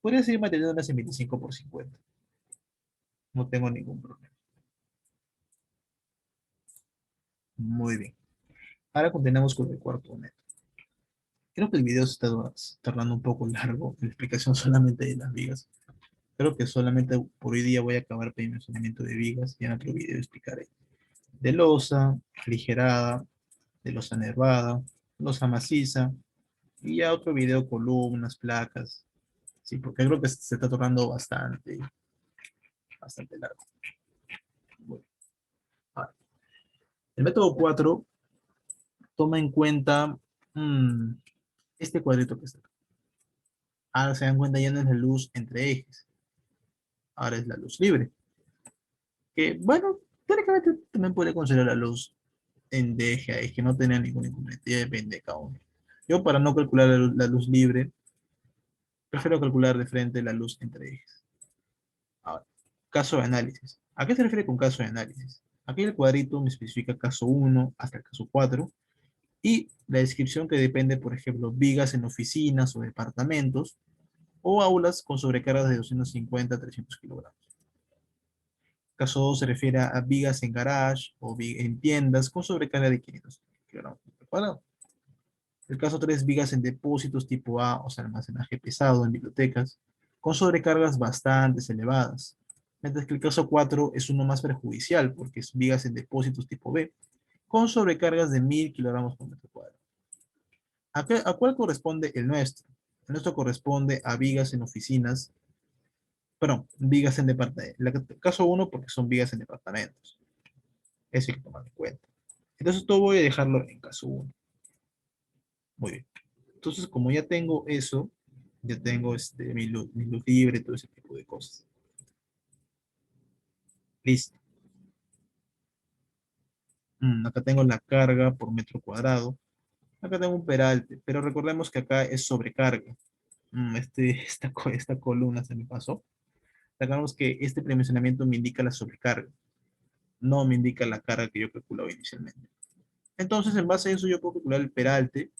Podría seguir manteniéndolas en 25 por 50. No tengo ningún problema. Muy bien. Ahora continuamos con el cuarto método. Creo que el video se está tornando un poco largo, la explicación solamente de las vigas. Creo que solamente por hoy día voy a acabar el dimensionamiento de vigas y en otro video explicaré de losa, aligerada, de losa nervada, losa maciza y ya otro video columnas, placas. Sí, porque creo que se está tornando bastante, bastante largo. Bueno, ahora, el método 4 toma en cuenta mm, este cuadrito que está acá. Ahora se dan cuenta, ya no es la luz entre ejes, ahora es la luz libre. Que bueno, teóricamente también podría considerar la luz en de eje a eje, no tenía ningún inconveniente, ya depende de cada uno. Yo, para no calcular la luz libre, prefiero calcular de frente la luz entre ejes. Ahora, caso de análisis. ¿A qué se refiere con caso de análisis? Aquí el cuadrito me especifica caso 1 hasta el caso 4 y la descripción que depende, por ejemplo, vigas en oficinas o departamentos o aulas con sobrecargas de 250 a 300 kilogramos. Caso 2 se refiere a vigas en garage o en tiendas con sobrecarga de 500 kilogramos por cuadrado. El caso 3, vigas en depósitos tipo A, o sea, almacenaje pesado en bibliotecas, con sobrecargas bastante elevadas. Mientras que el caso 4 es uno más perjudicial, porque es vigas en depósitos tipo B, con sobrecargas de 1000 kilogramos por metro cuadrado. ¿A cuál corresponde el nuestro? El nuestro corresponde a vigas en oficinas, perdón, vigas en departamentos. El caso 1 porque son vigas en departamentos. Eso hay que tomar en cuenta. Entonces, todo voy a dejarlo en caso 1. Muy bien. Entonces, como ya tengo eso, ya tengo mi luz libre, todo ese tipo de cosas. Listo. Acá tengo la carga por metro cuadrado. Acá tengo un peralte, pero recordemos que acá es sobrecarga. Esta columna se me pasó. Recordemos que este predimensionamiento me indica la sobrecarga, no me indica la carga que yo calculaba inicialmente. Entonces, en base a eso, yo puedo calcular el peralte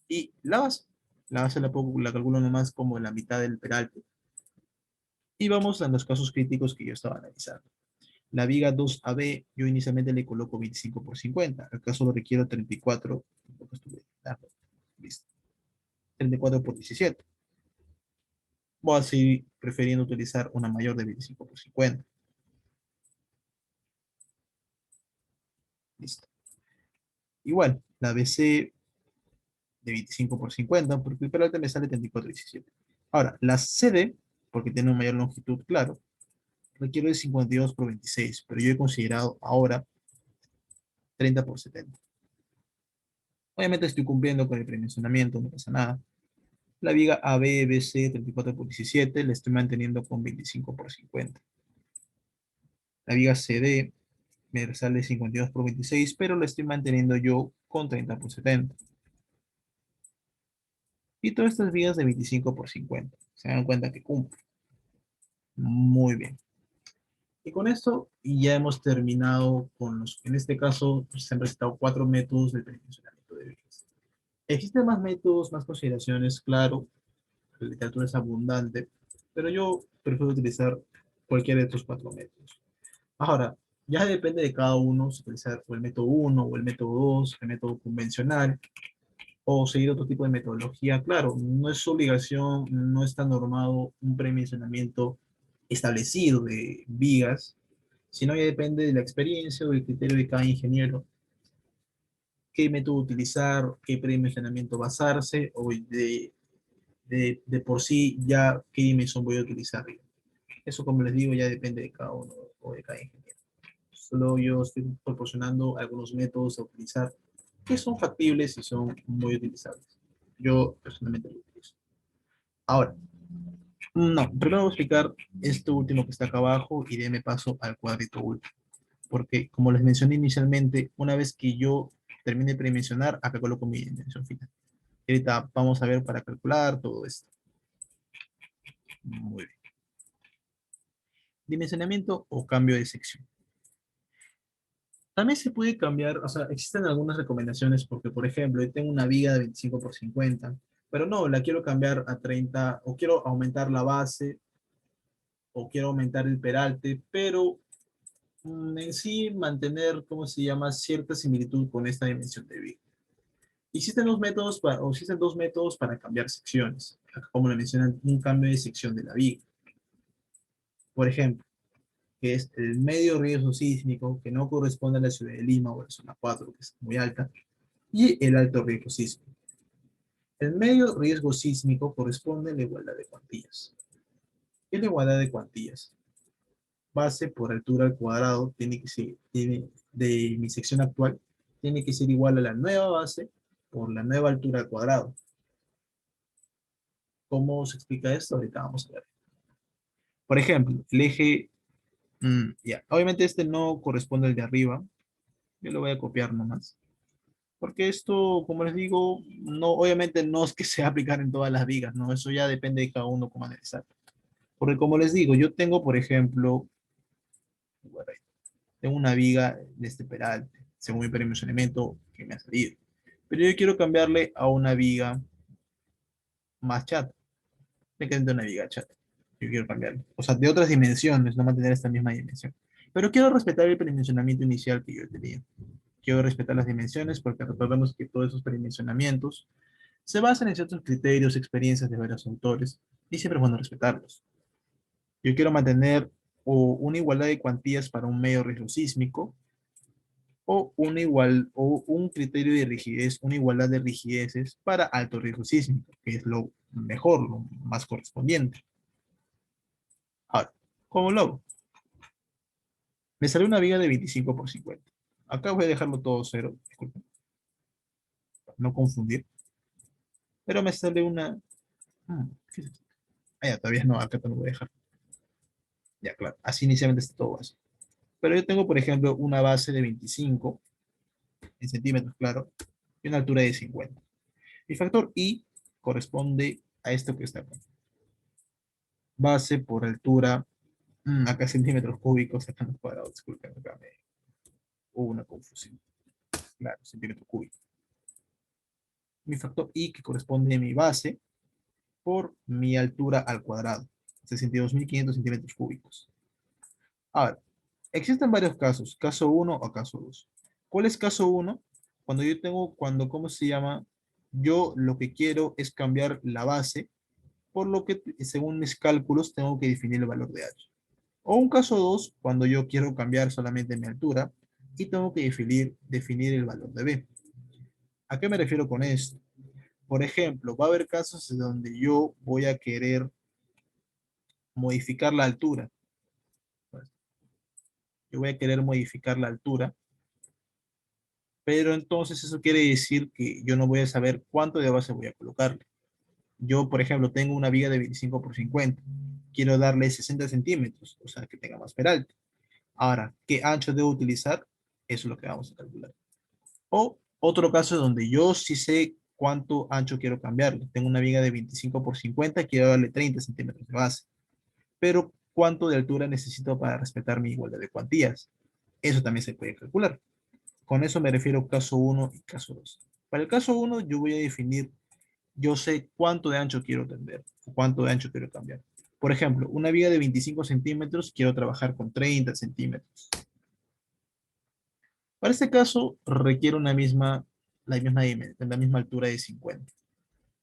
y la base. La base la calculo nomás como la mitad del peralte. Y vamos a los casos críticos que yo estaba analizando. La viga 2AB, yo inicialmente le coloco 25 por 50. ¿Acaso lo requiero 34? Porque estuve dando. Listo. 34 por 17. Voy a seguir prefiriendo utilizar una mayor de 25 por 50. Listo. Igual, la BC de 25 por 50, porque el peralta me sale 34 por 17. Ahora, la CD, porque tiene una mayor longitud, claro, requiero de 52 por 26, pero yo he considerado ahora 30 por 70. Obviamente estoy cumpliendo con el predimensionamiento, no pasa nada. La viga ABBC 34 por 17 la estoy manteniendo con 25 por 50. La viga CD me sale 52 por 26, pero la estoy manteniendo yo con 30 por 70. Y todas estas vigas de 25 por 50. Se dan cuenta que cumple. Muy bien. Y con esto ya hemos terminado con en este caso, pues, se han recetado 4 métodos de predimensionamiento de vigas. Existen más métodos, más consideraciones, claro, la literatura es abundante, pero yo prefiero utilizar cualquiera de estos cuatro métodos. Ahora, ya depende de cada uno si utilizar o el método uno o el método 2, el método convencional, o seguir otro tipo de metodología. Claro, no es su obligación, no está normado un predimensionamiento establecido de vigas, sino ya depende de la experiencia o del criterio de cada ingeniero, qué método utilizar, qué predimensionamiento basarse, o de por sí ya qué dimensión voy a utilizar. Eso, como les digo, ya depende de cada uno o de cada ingeniero. Solo yo estoy proporcionando algunos métodos a utilizar que son factibles y son muy utilizables. Yo personalmente lo utilizo. Ahora, no, primero voy a explicar esto último que está acá abajo y de me paso al cuadrito último. Porque, como les mencioné inicialmente, una vez que yo termine de predimensionar, acá coloco mi dimensión final. Y ahorita vamos a ver para calcular todo esto. Muy bien. Dimensionamiento o cambio de sección. También se puede cambiar, o sea, existen algunas recomendaciones porque, por ejemplo, yo tengo una viga de 25 por 50, pero no, la quiero cambiar a 30 o quiero aumentar la base o quiero aumentar el peralte, pero en sí mantener, ¿cómo se llama?, cierta similitud con esta dimensión de viga. Existen dos métodos para cambiar secciones, como le mencionan, un cambio de sección de la viga. Por ejemplo, que es el medio riesgo sísmico, que no corresponde a la ciudad de Lima o a la zona 4, que es muy alta, y el alto riesgo sísmico. El medio riesgo sísmico corresponde a la igualdad de cuantías. ¿Qué es la igualdad de cuantías? Base por altura al cuadrado de mi sección actual tiene que ser igual a la nueva base por la nueva altura al cuadrado. ¿Cómo se explica esto? Ahorita vamos a ver. Por ejemplo, el eje, ya, obviamente este no corresponde al de arriba. Yo lo voy a copiar nomás. Porque esto, como les digo, no, obviamente no es que se aplicar en todas las vigas, ¿no? Eso ya depende de cada uno cómo analizar. Porque como les digo, yo tengo, por ejemplo, bueno, tengo una viga de este peralte, según mi predimensionamiento que me ha salido. Pero yo quiero cambiarle a una viga más chata. Me quedo de una viga chata. Yo quiero cambiarle. O sea, de otras dimensiones, no mantener esta misma dimensión. Pero quiero respetar el predimensionamiento inicial que yo tenía. Quiero respetar las dimensiones porque recordemos que todos esos predimensionamientos se basan en ciertos criterios, experiencias de varios autores, y siempre es bueno respetarlos. Yo quiero mantener una igualdad de cuantías para un medio riesgo sísmico, o un criterio de rigidez, una igualdad de rigideces para alto riesgo sísmico, que es lo mejor, lo más correspondiente. Ahora, ¿cómo lo hago? Me sale una viga de 25 por 50. Acá voy a dejarlo todo cero, disculpen, para no confundir. Pero me sale una... ¿qué es esto? Ya, todavía no, acá te lo voy a dejar. Ya, claro, así inicialmente está todo base. Pero yo tengo, por ejemplo, una base de 25 en centímetros, claro, y una altura de 50. Mi factor I corresponde a esto que está acá. Base por altura, acá centímetros cúbicos, acá en cuadrados, disculpen, acá hubo una confusión. Claro, centímetros cúbicos. Mi factor I que corresponde a mi base por mi altura al cuadrado, 62.500 centímetros cúbicos. Ahora, existen varios casos, caso uno o caso 2. ¿Cuál es caso uno? Cuando yo tengo, ¿cómo se llama? Yo lo que quiero es cambiar la base, por lo que según mis cálculos tengo que definir el valor de H. O un caso 2, cuando yo quiero cambiar solamente mi altura y tengo que definir el valor de B. ¿A qué me refiero con esto? Por ejemplo, va a haber casos en donde yo voy a querer modificar la altura. Yo voy a querer modificar la altura, pero entonces eso quiere decir que yo no voy a saber cuánto de base voy a colocarle. Yo, por ejemplo, tengo una viga de 25 por 50. Quiero darle 60 centímetros, o sea, que tenga más peralte. Ahora, ¿qué ancho debo utilizar? Eso es lo que vamos a calcular. O otro caso donde yo sí sé cuánto ancho quiero cambiarle. Tengo una viga de 25 por 50, quiero darle 30 centímetros de base. Pero, ¿cuánto de altura necesito para respetar mi igualdad de cuantías? Eso también se puede calcular. Con eso me refiero caso uno y caso 2. Para el caso uno, yo voy a definir, yo sé cuánto de ancho quiero tender, o cuánto de ancho quiero cambiar. Por ejemplo, una viga de 25 centímetros, quiero trabajar con 30 centímetros. Para este caso, requiere la misma altura de 50.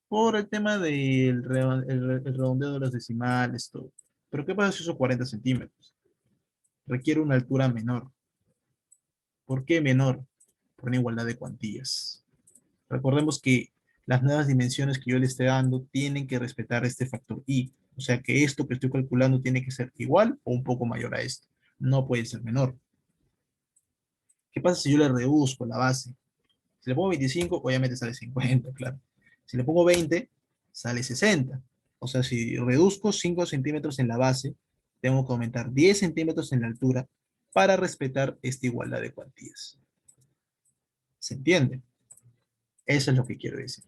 Por el tema del el redondeo de los decimales, todo. Pero ¿qué pasa si uso 40 centímetros? Requiere una altura menor. ¿Por qué menor? Por una igualdad de cuantías. Recordemos que las nuevas dimensiones que yo le esté dando tienen que respetar este factor i. O sea que esto que estoy calculando tiene que ser igual o un poco mayor a esto. No puede ser menor. ¿Qué pasa si yo le reduzco la base? Si le pongo 25, obviamente sale 50, claro. Si le pongo 20, sale 60. O sea, si reduzco 5 centímetros en la base, tengo que aumentar 10 centímetros en la altura para respetar esta igualdad de cuantías. ¿Se entiende? Eso es lo que quiero decir.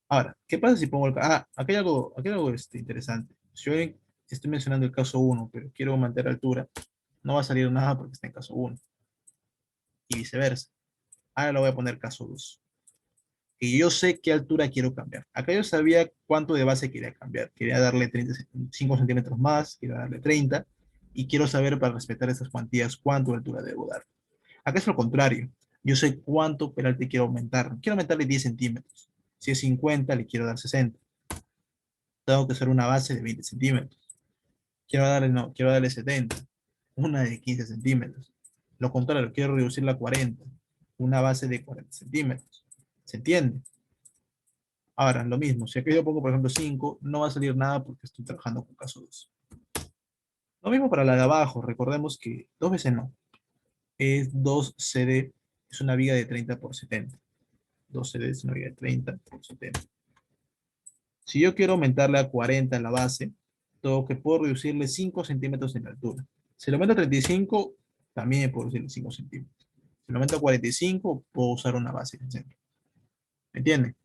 Ahora, ¿qué pasa si pongo el... Ah, aquí hay algo interesante. Si yo estoy mencionando el caso uno, pero quiero mantener altura, no va a salir nada porque está en caso uno. Y viceversa. Ahora lo voy a poner caso 2. Y yo sé qué altura quiero cambiar. Acá yo sabía cuánto de base quería cambiar. Quería darle 35 centímetros más, quiero darle 30, y quiero saber para respetar esas cuantías cuánto de altura debo dar. Acá es lo contrario. Yo sé cuánto peralte quiero aumentar. Quiero aumentarle 10 centímetros. Si es 50, le quiero dar 60. Tengo que hacer una base de 20 centímetros. Quiero darle 70. Una de 15 centímetros. Lo contrario, quiero reducirla a 40. Una base de 40 centímetros. ¿Se entiende? Ahora, lo mismo, si aquí yo pongo, por ejemplo, 5, no va a salir nada porque estoy trabajando con caso 2. Lo mismo para la de abajo, recordemos que 2 veces no, es 2 CD, es una viga de 30 por 70. 2 CD es una viga de 30 por 70. Si yo quiero aumentarle a 40 en la base, tengo que puedo reducirle 5 centímetros en la altura. Si lo aumento a 35, también puedo reducirle 5 centímetros. Si lo aumento a 45, puedo usar una base en el centro. ¿Me entienden?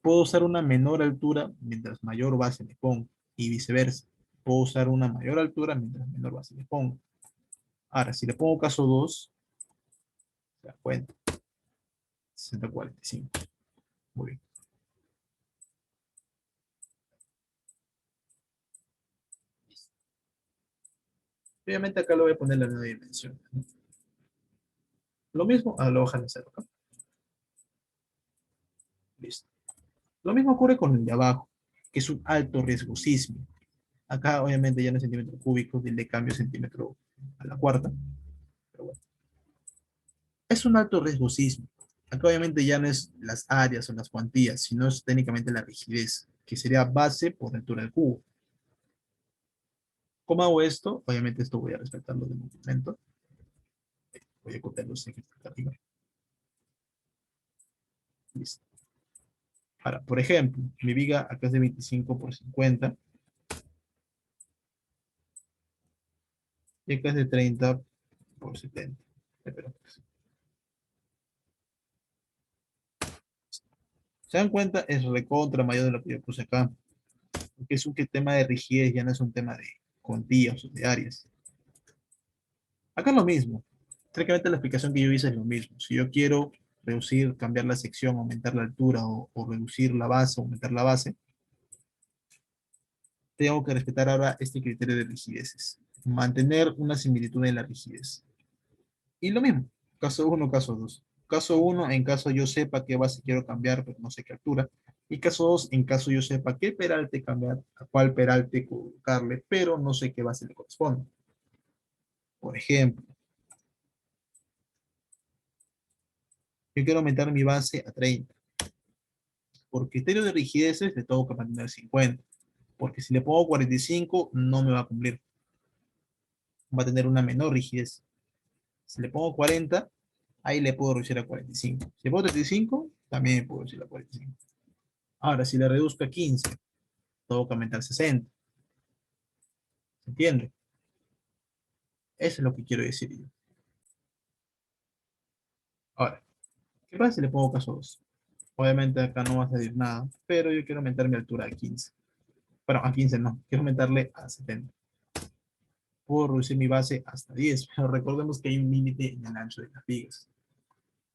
Puedo usar una menor altura mientras mayor base le pongo y viceversa. Puedo usar una mayor altura mientras menor base le pongo. Ahora, si le pongo caso 2, se da cuenta. 60-45. Muy bien. Obviamente acá le voy a poner la nueva dimensión, ¿no? Lo mismo a la hoja de cero, ¿no? Listo. Lo mismo ocurre con el de abajo, que es un alto riesgo sísmico. Acá obviamente ya no es centímetro cúbico, le cambio centímetro a la cuarta. Pero bueno. Es un alto riesgo sísmico. Acá obviamente ya no es las áreas o las cuantías, sino es técnicamente la rigidez, que sería base por altura del cubo. ¿Cómo hago esto? Obviamente esto voy a respetarlo de momento. Voy a copiar los ejes de arriba. Listo. Ahora, por ejemplo, mi viga acá es de 25 por 50 y acá es de 30 por 70. Espera, pues. ¿Se dan cuenta? Es recontra mayor de lo que yo puse acá. Porque es un tema de rigidez, ya no es un tema de cuantías o de áreas. Acá es lo mismo. Técnicamente la explicación que yo hice es lo mismo. Si yo quiero reducir, cambiar la sección, aumentar la altura o reducir la base, aumentar la base, tengo que respetar ahora este criterio de rigideces. Mantener una similitud en la rigidez. Y lo mismo, caso uno, caso 2. Caso uno, en caso yo sepa qué base quiero cambiar, pero no sé qué altura. Y caso 2, en caso yo sepa qué peralte cambiar, a cuál peralte colocarle, pero no sé qué base le corresponde. Por ejemplo, yo quiero aumentar mi base a 30. Por criterio de rigideces le tengo que mantener 50. Porque si le pongo 45, no me va a cumplir. Va a tener una menor rigidez. Si le pongo 40, ahí le puedo reducir a 45. Si le pongo 35, también le puedo reducir a 45. Ahora, si le reduzco a 15, tengo que aumentar 60. ¿Se entiende? Eso es lo que quiero decir yo. Ahora, ¿qué pasa si le pongo caso 2? Obviamente acá no va a salir nada, pero yo quiero aumentar mi altura a 15. Bueno, a 15 no, quiero aumentarle a 70. Puedo reducir mi base hasta 10, pero recordemos que hay un límite en el ancho de las vigas.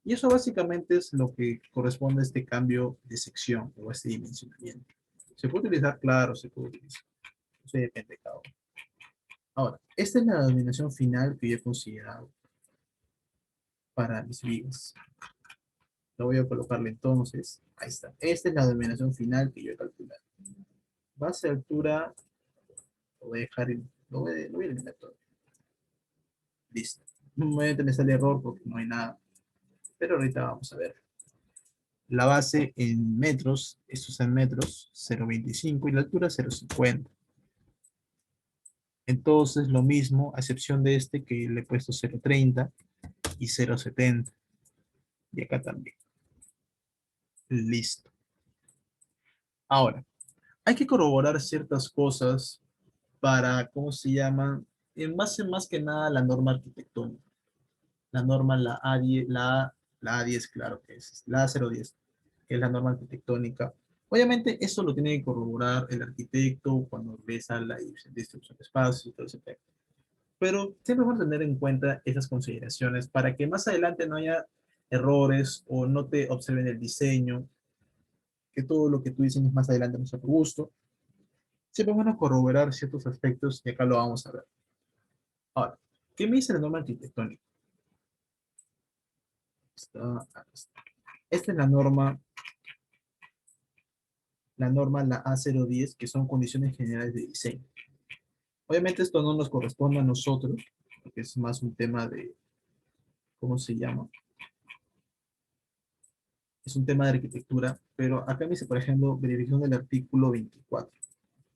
Y eso básicamente es lo que corresponde a este cambio de sección o a este dimensionamiento. Se puede utilizar, claro, se puede utilizar. Eso depende de cada uno. Ahora, esta es la denominación final que yo he considerado para mis vigas. Lo voy a colocarle entonces. Ahí está. Esta es la denominación final que yo he calculado. Base de altura, lo voy a dejar en, lo voy a eliminar todo. Listo. Nuevamente me sale error porque no hay nada. Pero ahorita vamos a ver. La base en metros, esto es en metros, 0,25 y la altura 0,50. Entonces lo mismo, a excepción de este que le he puesto 0,30 y 0,70. Y acá también. Listo. Ahora, hay que corroborar ciertas cosas para, ¿cómo se llama? En base más que nada a la norma arquitectónica. La norma, la A10, la A10, claro que es, la A010, que es la norma arquitectónica. Obviamente, eso lo tiene que corroborar el arquitecto cuando realiza la distribución de espacios y todo ese tema. Pero siempre vamos a tener en cuenta esas consideraciones para que más adelante no haya errores o no te observen el diseño, que todo lo que tú diseñes más adelante no sea a tu gusto. Siempre van a corroborar ciertos aspectos y acá lo vamos a ver. Ahora, ¿qué me dice la norma arquitectónica? Esta es la A010, que son condiciones generales de diseño. Obviamente esto no nos corresponde a nosotros, porque es más un tema de, ¿cómo se llama? Es un tema de arquitectura, pero acá me dice, por ejemplo, verificación del artículo 24.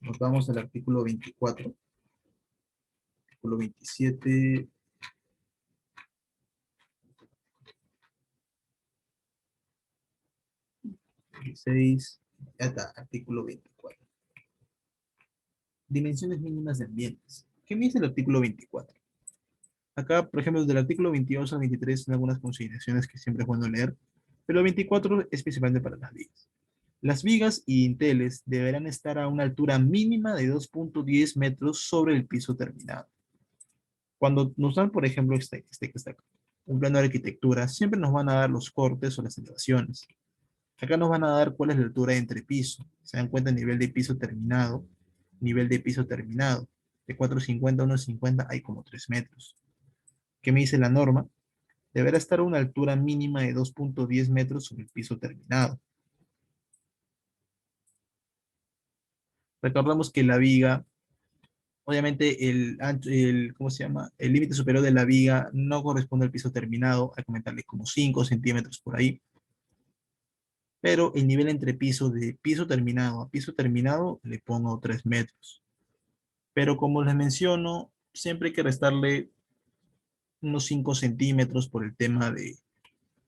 Nos vamos al artículo 24, artículo 27, 16, ya está, artículo 24. Dimensiones mínimas de ambientes. ¿Qué me dice el artículo 24? Acá, por ejemplo, del artículo 22 al 23 son algunas consideraciones que siempre es bueno leer, pero el 24 es principalmente para las vigas. Las vigas y dinteles deberán estar a una altura mínima de 2,10 metros sobre el piso terminado. Cuando nos dan, por ejemplo, que está acá, un plano de arquitectura, siempre nos van a dar los cortes o las elevaciones. Acá nos van a dar cuál es la altura de entrepiso. Se dan cuenta el nivel de piso terminado, nivel de piso terminado. De 4,50 a 1,50 hay como 3 metros. ¿Qué me dice la norma? Deberá estar a una altura mínima de 2,10 metros sobre el piso terminado. Recordamos que la viga, obviamente ¿cómo se llama? El límite superior de la viga no corresponde al piso terminado, hay que comentarle como 5 centímetros por ahí, pero el nivel entre piso de piso terminado a piso terminado le pongo 3 metros. Pero como les menciono, siempre hay que restarle unos 5 centímetros por el tema de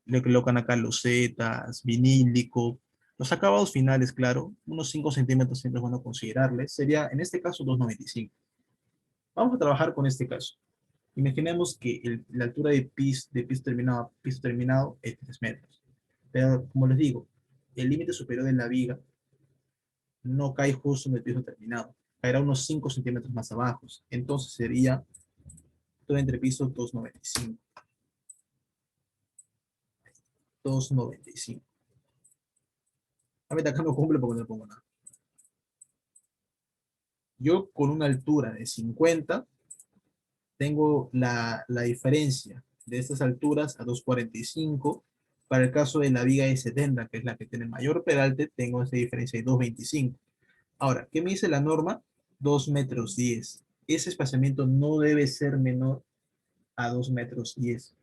le colocan acá losetas, vinílico, los acabados finales, claro, unos 5 centímetros siempre es bueno considerarles. Sería, en este caso, 2,95. Vamos a trabajar con este caso. Imaginemos que la altura de piso terminado a piso terminado es 3 metros. Pero, como les digo, el límite superior de la viga no cae justo en el piso terminado. Caerá unos 5 centímetros más abajo. Entonces sería todo entre piso 2,95. 2,95. A ver, acá no cumple porque no le pongo nada. Yo con una altura de 50 tengo la diferencia de estas alturas a 2,45. Para el caso de la viga de 70, que es la que tiene mayor peralte, tengo esa diferencia de 2,25. Ahora, ¿qué me dice la norma? 2 metros 10. Ese espaciamiento no debe ser menor a 2 metros 10.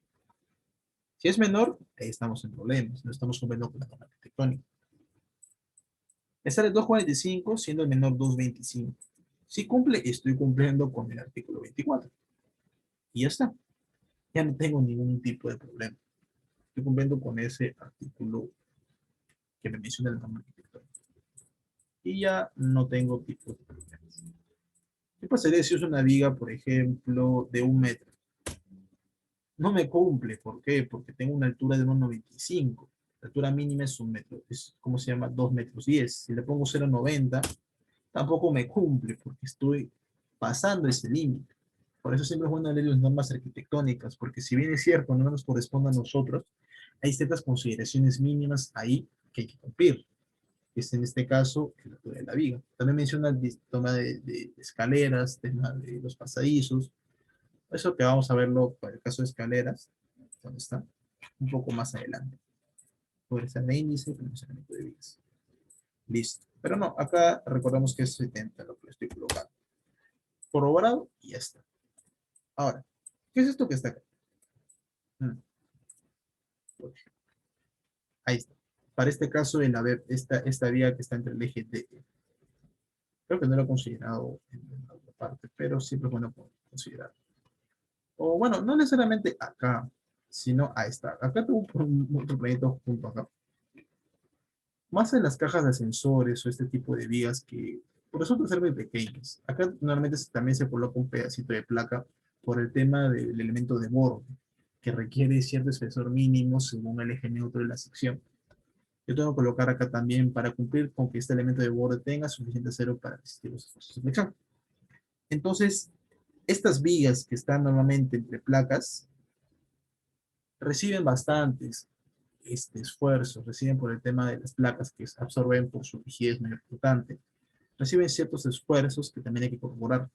Si es menor, ahí estamos en problemas, no estamos cumpliendo con la norma arquitectónica. Esta es 2,45, siendo el menor 2,25. Si cumple, estoy cumpliendo con el artículo 24. Y ya está. Ya no tengo ningún tipo de problema. Estoy cumpliendo con ese artículo que me menciona la norma arquitectónica. Y ya no tengo tipo de problemas. ¿Qué pasaría si uso una viga, por ejemplo, de 1 metro? No me cumple. ¿Por qué? Porque tengo una altura de 1,95. La altura mínima es 1 metro. Es, ¿cómo se llama? 2,10 metros. Si le pongo 0,90, tampoco me cumple porque estoy pasando ese límite. Por eso siempre es bueno leer las normas arquitectónicas, porque si bien es cierto, no nos corresponde a nosotros, hay ciertas consideraciones mínimas ahí que hay que cumplir. Es en este caso la altura de la viga. También menciona el tema de escaleras, tema de los pasadizos. Eso que vamos a verlo para el caso de escaleras, donde está, un poco más adelante. Puede ser de índice y funcionamiento de vigas. Listo. Pero no, acá recordamos que es 70 lo que le estoy colocando. Corroborado y ya está. Ahora, ¿qué es esto que está acá? Ahí está. Para este caso, de la esta vía que está entre el eje D. Creo que no lo he considerado en la otra parte, pero siempre es bueno considerar. O bueno, no necesariamente acá, sino a esta. Acá tengo un otro proyecto junto acá. Más en las cajas de ascensores o este tipo de vías que resultan ser muy pequeñas. Acá normalmente también se coloca un pedacito de placa por el tema del elemento de borde, que requiere cierto espesor mínimo según el eje neutro de la sección. Yo tengo que colocar acá también para cumplir con que este elemento de borde tenga suficiente acero para resistir los esfuerzos de flexión. Entonces, estas vigas que están normalmente entre placas reciben bastantes esfuerzos, reciben por el tema de las placas que absorben por su rigidez muy importante, reciben ciertos esfuerzos que también hay que corroborar.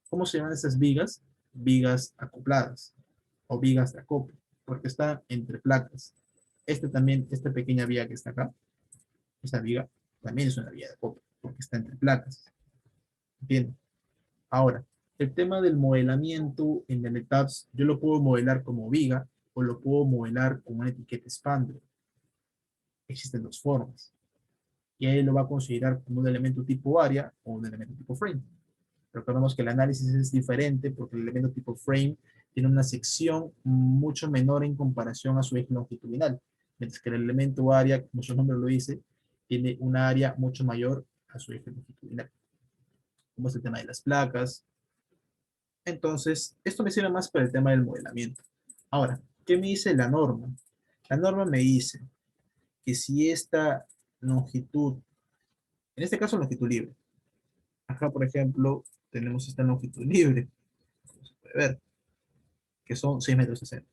¿Cómo se llaman estas vigas? Vigas acopladas o vigas de acople, porque están entre placas. Esta pequeña viga que está acá, esta viga también es una viga de acople, porque está entre placas. Bien. Ahora, el tema del modelamiento en el ETABS, yo lo puedo modelar como viga o lo puedo modelar con una etiqueta expander. Existen dos formas. Y ahí lo va a considerar como un elemento tipo área o un elemento tipo frame. Recordemos que el análisis es diferente porque el elemento tipo frame tiene una sección mucho menor en comparación a su eje longitudinal, mientras que el elemento área, como su nombre lo dice, tiene una área mucho mayor a su eje longitudinal. Como es el tema de las placas. Entonces, esto me sirve más para el tema del modelamiento. Ahora, ¿qué me dice la norma? La norma me dice que si esta longitud, en este caso longitud libre, acá por ejemplo tenemos esta longitud libre, como se puede ver, que son 6 metros 60.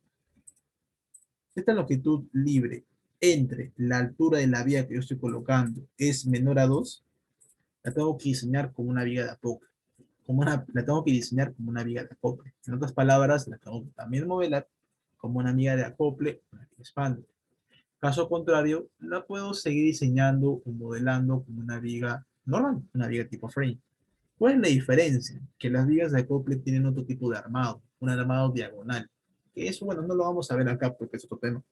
Esta longitud libre entre la altura de la vía que yo estoy colocando es menor a 2, la tengo que diseñar como una viga de acople. La tengo que diseñar como una viga de acople. En otras palabras, la tengo que también modelar como una viga de acople, una viga expander. Caso contrario, la puedo seguir diseñando o modelando como una viga normal, una viga tipo frame. ¿Cuál es la diferencia? Que las vigas de acople tienen otro tipo de armado, un armado diagonal. Que eso, bueno, no lo vamos a ver acá porque es otro tema,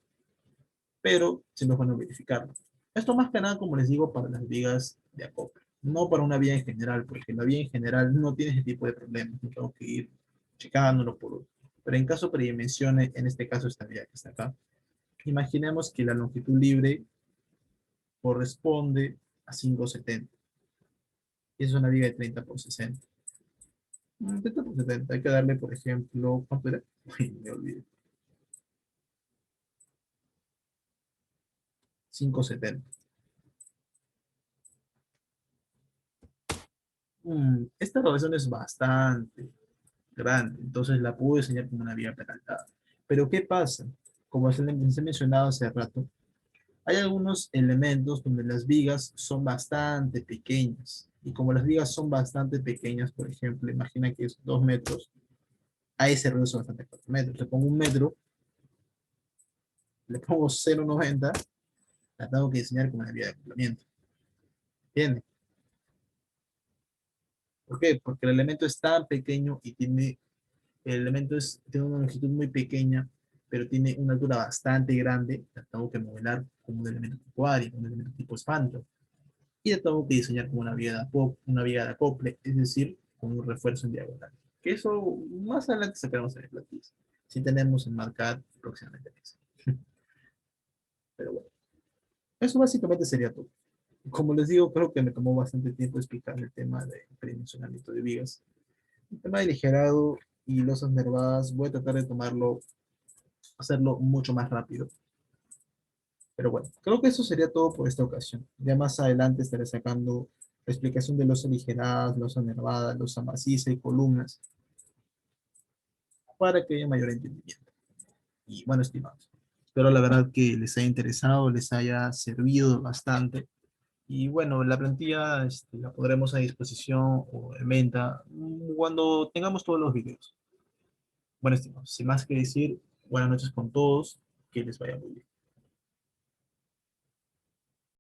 pero siempre es bueno verificarlo. Esto más que nada, como les digo, para las vigas de acople, no para una vía en general, porque la vía en general no tiene ese tipo de problemas, no tengo que ir checándolo por otro. Pero en caso predimensione, en este caso esta vía que está acá, imaginemos que la longitud libre corresponde a 570. Y es una viga de 30 por 60. 30 por 70. Hay que darle, por ejemplo, ¿cuánto era? Uy, me olvidé. 570. Esta relación es bastante grande, entonces la puedo diseñar como una viga peraltada. Pero ¿qué pasa? Como les he mencionado hace rato, hay algunos elementos donde las vigas son bastante pequeñas. Y como las vigas son bastante pequeñas, por ejemplo, imagina que es 2 metros, ahí se reduce bastante a 4 metros. Le pongo un metro, le pongo 0,90, la tengo que diseñar como una viga de acoplamiento. ¿Entiendes? ¿Por qué? Porque el elemento es tan pequeño y tiene una longitud muy pequeña, pero tiene una altura bastante grande. La tengo que modelar como un elemento tipo área, un elemento tipo espanto. Y la tengo que diseñar como una viga de acople, es decir, con un refuerzo en diagonal. Que eso más adelante sacaremos en el platillo. Si tenemos enmarcado próximamente eso. Pero bueno, eso básicamente sería todo. Como les digo, creo que me tomó bastante tiempo explicar el tema de predimensionamiento de vigas. El tema de aligerado y losas nervadas, voy a tratar de hacerlo mucho más rápido. Pero bueno, creo que eso sería todo por esta ocasión. Ya más adelante estaré sacando la explicación de losa aligeradas, losa nervada, losa maciza y columnas para que haya mayor entendimiento. Y bueno, estimados, espero Espero la verdad que les haya interesado, les haya servido bastante. Y bueno, la plantilla la pondremos a disposición o en venta cuando tengamos todos los videos. Bueno, estimados, sin más que decir, buenas noches con todos, que les vaya muy bien.